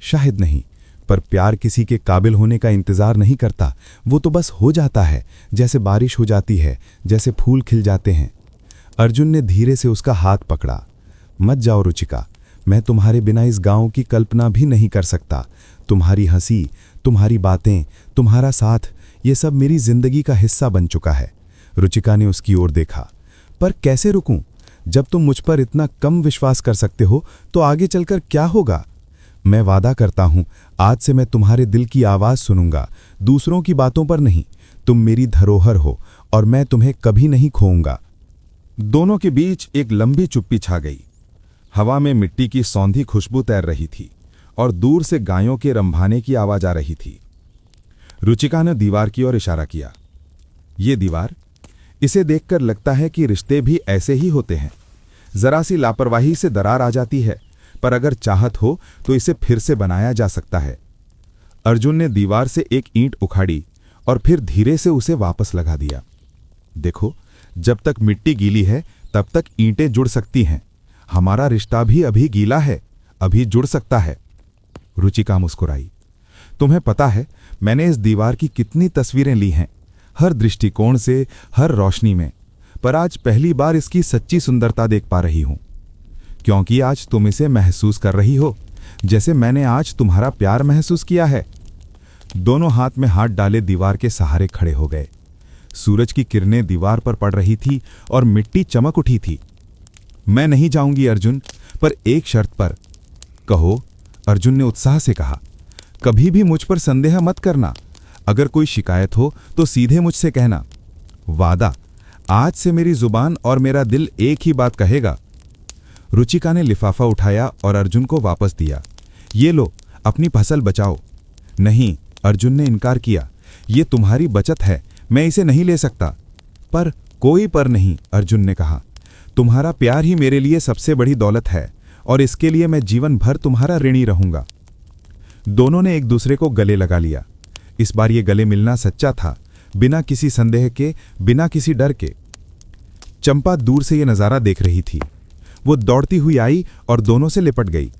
[SPEAKER 3] शायद नहीं, पर प्यार किसी के काबिल होने का इंतजार नहीं करता। वो तो बस हो जाता है, जैसे बारिश हो जाती है, जैसे फूल खिल जाते हैं। अर्जुन ने धीरे से उसका हाथ पकड़ा। मत जाओ रुचिका, मैं तुम्हारे बिना इस गांव की कल्पना भी नहीं कर सकता। तुम्हारी हंसी, तुम्हारी बातें, तुम्हारा साथ, ये सब मेरी जिंदगी का हिस्सा बन चुका है। रुचिका ने उसकी ओर देखा। पर कैसे रुकूं? जब तुम मुझ पर इतना कम विश्वास कर सकते हो तो आगे चलकर क्या होगा? मैं वादा करता हूं, आज से मैं तुम्हारे दिल की आवाज सुनूंगा, दूसरों की बातों पर नहीं। तुम मेरी धरोहर हो और मैं तुम्हें कभी नहीं खोऊंगा। दोनों के बीच एक लंबी चुप्पी छा गई। हवा में मिट्टी की सौंधी खुशबू तैर रही थी और दूर से गायों के रंभाने की आवाज आ रही थी। रुचिका ने दीवार की ओर इशारा किया। ये दीवार, इसे देखकर लगता है कि रिश्ते भी ऐसे ही होते हैं। जरा सी लापरवाही से दरार आ जाती है, पर अगर चाहत हो तो इसे फिर से बनाया जा सकता है। अर्जुन ने दीवार से एक ईंट उखाड़ी और फिर धीरे से उसे वापस लगा दिया। देखो, जब तक मिट्टी गीली है तब तक ईंटें जुड़ सकती हैं। हमारा रिश्ता भी अभी गीला है, अभी जुड़ सकता है। रुचिका मुस्कुराई। तुम्हें पता है, मैंने इस दीवार की कितनी तस्वीरें ली हैं, हर दृष्टिकोण से, हर रोशनी में, पर आज पहली बार इसकी सच्ची सुंदरता देख पा रही हूं। क्योंकि आज तुम इसे महसूस कर रही हो, जैसे मैंने आज तुम्हारा प्यार महसूस किया है। दोनों हाथ में हाथ डाले दीवार के सहारे खड़े हो गए। सूरज की किरणें दीवार पर पड़ रही थी और मिट्टी चमक उठी थी। मैं नहीं जाऊंगी अर्जुन, पर एक शर्त पर। कहो, अर्जुन ने उत्साह से कहा। कभी भी मुझ पर संदेह मत करना। अगर कोई शिकायत हो तो सीधे मुझसे कहना। वादा, आज से मेरी जुबान और मेरा दिल एक ही बात कहेगा। रुचिका ने लिफाफा उठाया और अर्जुन को वापस दिया। ये लो, अपनी फसल बचाओ। नहीं, अर्जुन ने इनकार किया। ये तुम्हारी बचत है, मैं इसे नहीं ले सकता। पर कोई पर नहीं, अर्जुन ने कहा। तुम्हारा प्यार ही मेरे लिए सबसे बड़ी दौलत है और इसके लिए मैं जीवन भर तुम्हारा ऋणी रहूंगा। दोनों ने एक दूसरे को गले लगा लिया। इस बार ये गले मिलना सच्चा था, बिना किसी संदेह के, बिना किसी डर के। चंपा दूर से ये नजारा देख रही थी। वो दौड़ती हुई आई और दोनों से लिपट गई।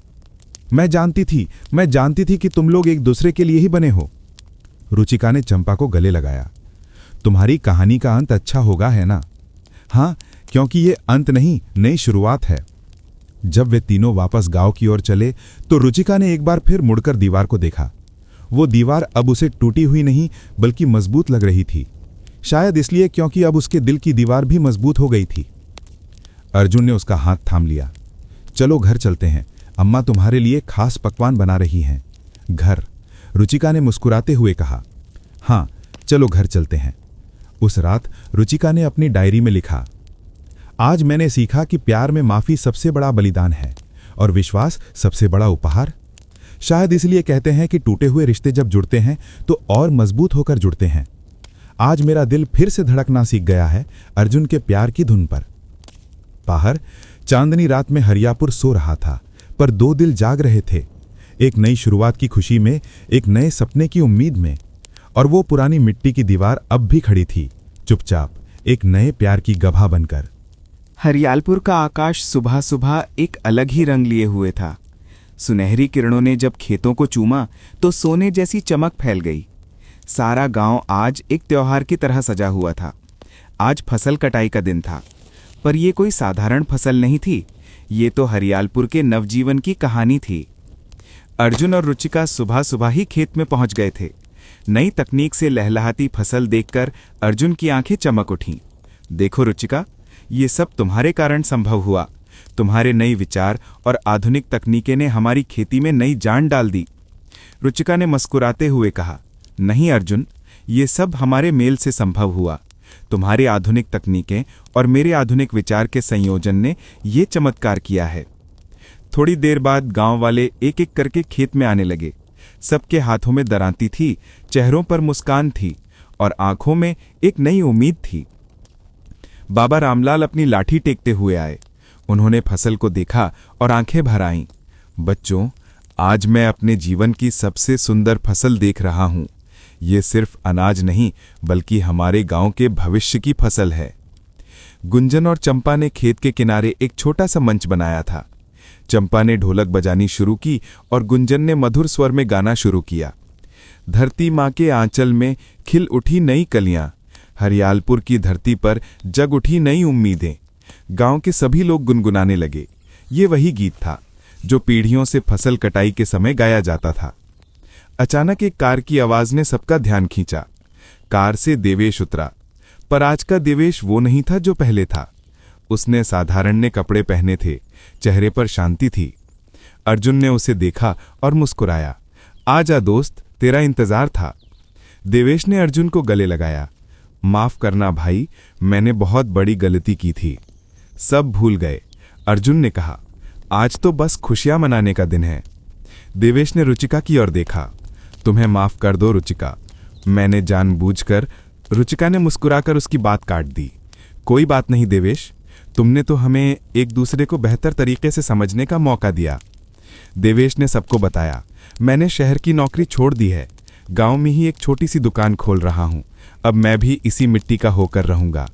[SPEAKER 3] मैं जानती थी कि तुम लोग एक दूसरे के लिए ही बने हो। रुचिका ने चंपा को गले लगाया। तुम्हारी कहानी का अंत अच्छा होगा, है ना? हाँ, क्योंकि ये अंत नहीं, नई शुरुआत है। जब वे तीनों वापस गांव की ओर चले तो रुचिका ने एक बार फिर मुड़कर दीवार को देखा। वो दीवार अब उसे टूटी हुई नहीं बल्कि मजबूत लग रही थी। शायद इसलिए क्योंकि अब उसके दिल की दीवार भी मजबूत हो गई थी। अर्जुन ने उसका हाथ थाम लिया। चलो घर चलते हैं, अम्मा तुम्हारे लिए खास पकवान बना रही हैं। घर, रुचिका ने मुस्कुराते हुए कहा। हाँ, चलो घर चलते हैं। उस रात रुचिका ने अपनी डायरी में लिखा, आज मैंने सीखा कि प्यार में माफी सबसे बड़ा बलिदान है और विश्वास सबसे बड़ा उपहार। शायद इसलिए कहते हैं कि टूटे हुए रिश्ते जब जुड़ते हैं तो और मजबूत होकर जुड़ते हैं। आज मेरा दिल फिर से धड़कना सीख गया है अर्जुन के प्यार की धुन पर। बाहर चांदनी रात में हरियापुर सो रहा था, पर दो दिल जाग रहे थे। एक नई शुरुआत की खुशी में, एक नए सपने की उम्मीद में। और वो पुरानी मिट्टी की दीवार अब भी खड़ी थी, चुपचाप, एक नए प्यार की गवाह बनकर।
[SPEAKER 4] हरियालपुर का आकाश सुबह सुबह एक अलग ही रंग लिए हुए था। सुनहरी किरणों ने जब खेतों को चूमा तो सोने जैसी चमक फैल गई। सारा गांव आज एक त्योहार की तरह सजा हुआ था। आज फसल कटाई का दिन था, पर यह कोई साधारण फसल नहीं थी। ये तो हरियालपुर के नवजीवन की कहानी थी। अर्जुन और रुचिका सुबह सुबह ही खेत में पहुंच गए थे। नई तकनीक से लहलहाती फसल देखकर अर्जुन की आंखें चमक उठीं। देखो रुचिका, ये सब तुम्हारे कारण संभव हुआ। तुम्हारे नए विचार और आधुनिक तकनीकें ने हमारी खेती में नई जान डाल दी। रुचिका ने मुस्कुराते हुए कहा, नहीं अर्जुन, ये सब हमारे मेल से संभव हुआ। तुम्हारी आधुनिक तकनीकें और मेरे आधुनिक विचार के संयोजन ने ये चमत्कार किया है। थोड़ी देर बाद गांव वाले एक एक करके खेत में आने लगे। सबके हाथों में दरांती थी, चेहरों पर मुस्कान थी और आंखों में एक नई उम्मीद थी। बाबा रामलाल अपनी लाठी टेकते हुए आए। उन्होंने फसल को देखा और आंखें भर आईं। बच्चों, आज मैं अपने जीवन की सबसे सुंदर फसल देख रहा हूं। ये सिर्फ अनाज नहीं, बल्कि हमारे गांव के भविष्य की फसल है। गुंजन और चंपा ने खेत के किनारे एक छोटा सा मंच बनाया था। चंपा ने ढोलक बजानी शुरू की और गुंजन ने मधुर स्वर में गाना शुरू किया। धरती माँ के आंचल में खिल उठी नई कलियां, हरियालपुर की धरती पर जग उठी नई उम्मीदें। गांव के सभी लोग गुनगुनाने लगे। ये वही गीत था जो पीढ़ियों से फसल कटाई के समय गाया जाता था। अचानक एक कार की आवाज ने सबका ध्यान खींचा। कार से देवेश उतरा, पर आज का देवेश वो नहीं था जो पहले था। उसने साधारण कपड़े पहने थे, चेहरे पर शांति थी। अर्जुन ने उसे देखा और मुस्कुराया। आजा दोस्त, तेरा इंतजार था। देवेश ने अर्जुन को गले लगाया। माफ करना भाई, मैंने बहुत बड़ी गलती की थी। सब भूल गए, अर्जुन ने कहा। आज तो बस खुशियां मनाने का दिन है। देवेश ने रुचिका की ओर देखा। तुम्हें माफ कर दो रुचिका, मैंने जानबूझकर। रुचिका ने मुस्कुराकर उसकी बात काट दी। कोई बात नहीं देवेश, तुमने तो हमें एक दूसरे को बेहतर तरीके से समझने का मौका दिया। देवेश ने सबको बताया, मैंने शहर की नौकरी छोड़ दी है, गांव में ही एक छोटी सी दुकान खोल रहा हूं। अब मैं भी इसी मिट्टी का होकर रहूंगा।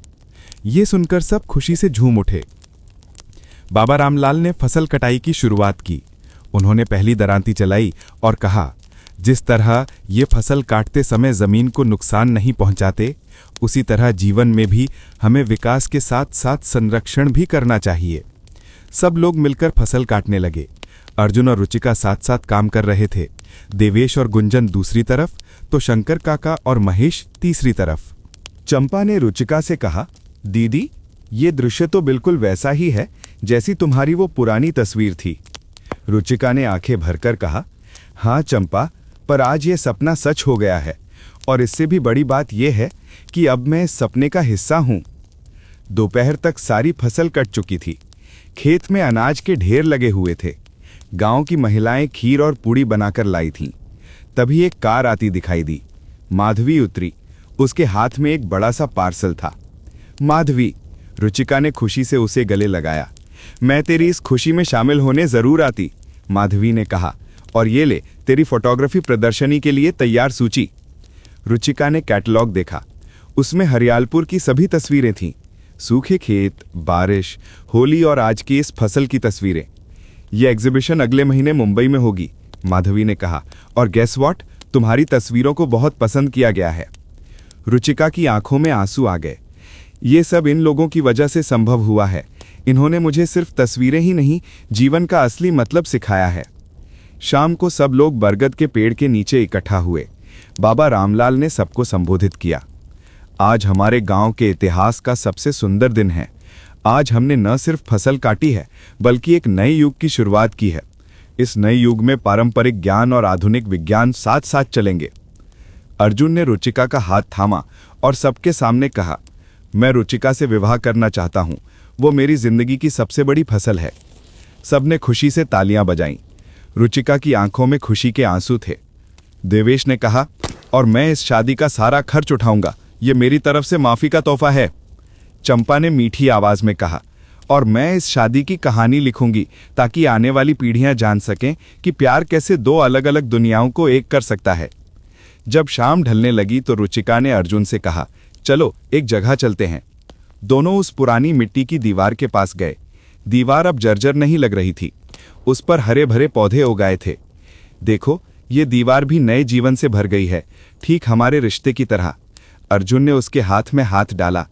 [SPEAKER 4] ये सुनकर सब खुशी से झूम उठे। बाबा रामलाल ने फसल कटाई की शुरुआत की। उन्होंने पहली दरांती चलाई और कहा, जिस तरह ये फसल काटते समय जमीन को नुकसान नहीं पहुंचाते, उसी तरह जीवन में भी हमें विकास के साथ साथ संरक्षण भी करना चाहिए। सब लोग मिलकर फसल काटने लगे। अर्जुन और रुचिका साथ साथ काम कर रहे थे। देवेश और गुंजन दूसरी तरफ, तो शंकर काका और महेश तीसरी तरफ।
[SPEAKER 5] चंपा ने रुचिका से कहा, दीदी, ये दृश्य तो बिल्कुल वैसा ही है जैसी तुम्हारी वो पुरानी तस्वीर थी। रुचिका ने आंखें भरकर कहा, हाँ चंपा, पर आज ये सपना सच हो गया है और इससे भी बड़ी बात यह है कि अब मैं इस सपने का हिस्सा हूं। दोपहर तक सारी फसल कट चुकी थी। खेत में अनाज के ढेर लगे हुए थे। गांव की महिलाएं खीर और पूड़ी बनाकर लाई थीं। तभी एक कार आती दिखाई दी। माधवी उतरी। उसके हाथ में एक बड़ा सा पार्सल था। माधवी, रुचिका ने खुशी से उसे गले लगाया। मैं तेरी इस खुशी में शामिल होने जरूर आती, माधवी ने कहा। और ये ले तेरी फोटोग्राफी प्रदर्शनी के लिए तैयार सूची। रुचिका ने कैटलॉग देखा। उसमें हरियालपुर की सभी तस्वीरें थीं। सूखे खेत, बारिश, होली और आज की इस फसल की तस्वीरें। यह एग्जीबिशन अगले महीने मुंबई में होगी, माधवी ने कहा। और गेस व्हाट, तुम्हारी तस्वीरों को बहुत पसंद किया गया है। रुचिका की आंखों में आंसू आ गए। ये सब इन लोगों की वजह से संभव हुआ है। इन्होंने मुझे सिर्फ तस्वीरें ही नहीं, जीवन का असली मतलब सिखाया है। शाम को सब लोग बरगद के पेड़ के नीचे इकट्ठा हुए। बाबा रामलाल ने सबको संबोधित किया। आज हमारे गांव के इतिहास का सबसे सुंदर दिन है। आज हमने न सिर्फ फसल काटी है, बल्कि एक नए युग की शुरुआत की है। इस नए युग में पारंपरिक ज्ञान और आधुनिक विज्ञान साथ साथ चलेंगे। अर्जुन ने रुचिका का हाथ थामा और सबके सामने कहा, मैं रुचिका से विवाह करना चाहता हूं। वो मेरी जिंदगी की सबसे बड़ी फसल है। सबने खुशी से तालियां बजाईं। रुचिका की आंखों में खुशी के आंसू थे। देवेश ने कहा, और मैं इस शादी का सारा खर्च उठाऊंगा। ये मेरी तरफ से माफी का तोहफा है। चंपा ने मीठी आवाज में कहा, और मैं इस शादी की कहानी लिखूंगी ताकि आने वाली पीढ़ियां जान सकें कि प्यार कैसे दो अलग अलग दुनियाओं को एक कर सकता है। जब शाम ढलने लगी तो रुचिका ने अर्जुन से कहा, चलो एक जगह चलते हैं। दोनों उस पुरानी मिट्टी की दीवार के पास गए। दीवार अब जर्जर नहीं लग रही थी। उस पर हरे भरे पौधे उगाए थे। देखो, ये दीवार भी नए जीवन से भर गई है, ठीक हमारे रिश्ते की तरह। अर्जुन ने उसके हाथ में हाथ डाला।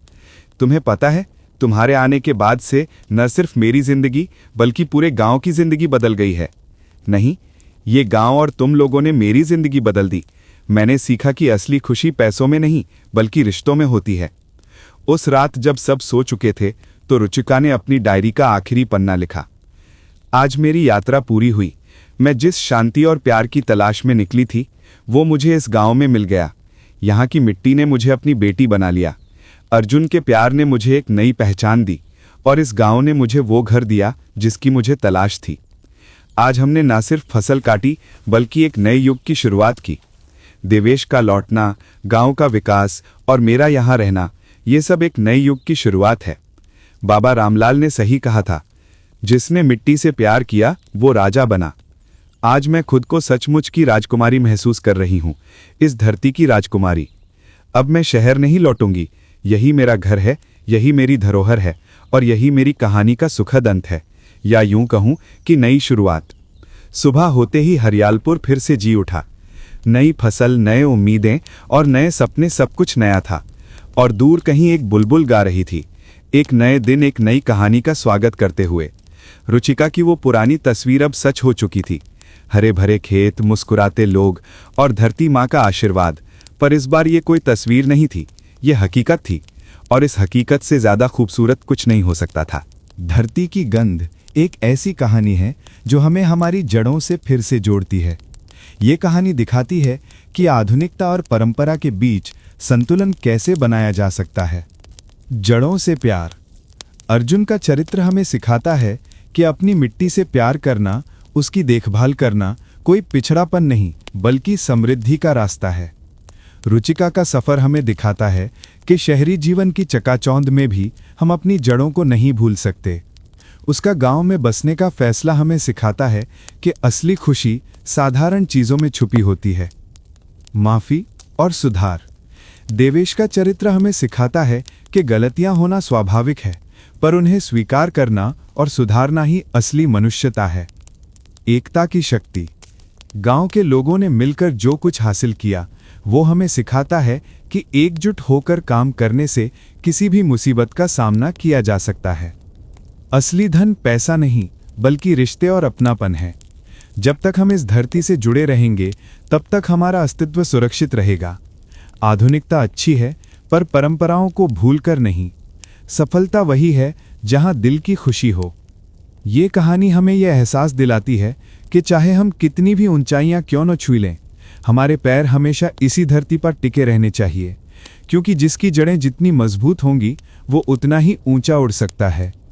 [SPEAKER 5] तुम्हें पता है, तुम्हारे आने के बाद से न सिर्फ मेरी जिंदगी बल्कि पूरे गांव की जिंदगी बदल गई है। नहीं, ये गांव और तुम लोगों ने मेरी जिंदगी बदल दी। मैंने सीखा कि असली खुशी पैसों में नहीं बल्कि रिश्तों में होती है। उस रात जब सब सो चुके थे तो रुचिका ने अपनी डायरी का आखिरी पन्ना लिखा। आज मेरी यात्रा पूरी हुई। मैं जिस शांति और प्यार की तलाश में निकली थी वो मुझे इस गांव में मिल गया। यहाँ की मिट्टी ने मुझे अपनी बेटी बना लिया। अर्जुन के प्यार ने मुझे एक नई पहचान दी और इस गांव ने मुझे वो घर दिया जिसकी मुझे तलाश थी। आज हमने न सिर्फ फसल काटी बल्कि एक नए युग की शुरुआत की। देवेश का लौटना, गांव का विकास और मेरा यहाँ रहना, ये सब एक नए युग की शुरुआत है। बाबा रामलाल ने सही कहा था, जिसने मिट्टी से प्यार किया वो राजा बना। आज मैं खुद को सचमुच की राजकुमारी महसूस कर रही हूँ, इस धरती की राजकुमारी। अब मैं शहर नहीं लौटूंगी। यही मेरा घर है, यही मेरी धरोहर है और यही मेरी कहानी का सुखद अंत है, या यूं कहूं कि नई शुरुआत। सुबह होते ही हरियालपुर फिर से जी उठा। नई फसल, नए उम्मीदें और नए सपने, सब कुछ नया था। और दूर कहीं एक बुलबुल गा रही थी, एक नए दिन, एक नई कहानी का स्वागत करते हुए। रुचिका की वो पुरानी तस्वीर अब सच हो चुकी थी। हरे भरे खेत, मुस्कुराते लोग और धरती माँ का आशीर्वाद। पर इस बार ये कोई तस्वीर नहीं थी, ये हकीकत थी। और इस हकीकत से ज्यादा खूबसूरत कुछ नहीं हो सकता था।
[SPEAKER 4] धरती की गंध एक ऐसी कहानी है जो हमें हमारी जड़ों से फिर से जोड़ती है। ये कहानी दिखाती है कि आधुनिकता और परंपरा के बीच संतुलन कैसे बनाया जा सकता है। जड़ों से प्यार। अर्जुन का चरित्र हमें सिखाता है कि अपनी मिट्टी से प्यार करना, उसकी देखभाल करना कोई पिछड़ापन नहीं बल्कि समृद्धि का रास्ता है। रुचिका का सफर हमें दिखाता है कि शहरी जीवन की चकाचौंध में भी हम अपनी जड़ों को नहीं भूल सकते। उसका गांव में बसने का फैसला हमें सिखाता है कि असली खुशी साधारण चीजों में छुपी होती है। माफी और सुधार। देवेश का चरित्र हमें सिखाता है कि गलतियां होना स्वाभाविक है, पर उन्हें स्वीकार करना और सुधारना ही असली मनुष्यता है। एकता की शक्ति। गांव के लोगों ने मिलकर जो कुछ हासिल किया वो हमें सिखाता है कि एकजुट होकर काम करने से किसी भी मुसीबत का सामना किया जा सकता है। असली धन पैसा नहीं बल्कि रिश्ते और अपनापन है। जब तक हम इस धरती से जुड़े रहेंगे तब तक हमारा अस्तित्व सुरक्षित रहेगा। आधुनिकता अच्छी है पर परंपराओं को भूलकर नहीं। सफलता वही है जहां दिल की खुशी हो। ये कहानी हमें यह एहसास दिलाती है कि चाहे हम कितनी भी ऊंचाइयां क्यों न छू लें, हमारे पैर हमेशा इसी धरती पर टिके रहने चाहिए, क्योंकि जिसकी जड़ें जितनी मजबूत होंगी वो उतना ही ऊंचा उड़ सकता है।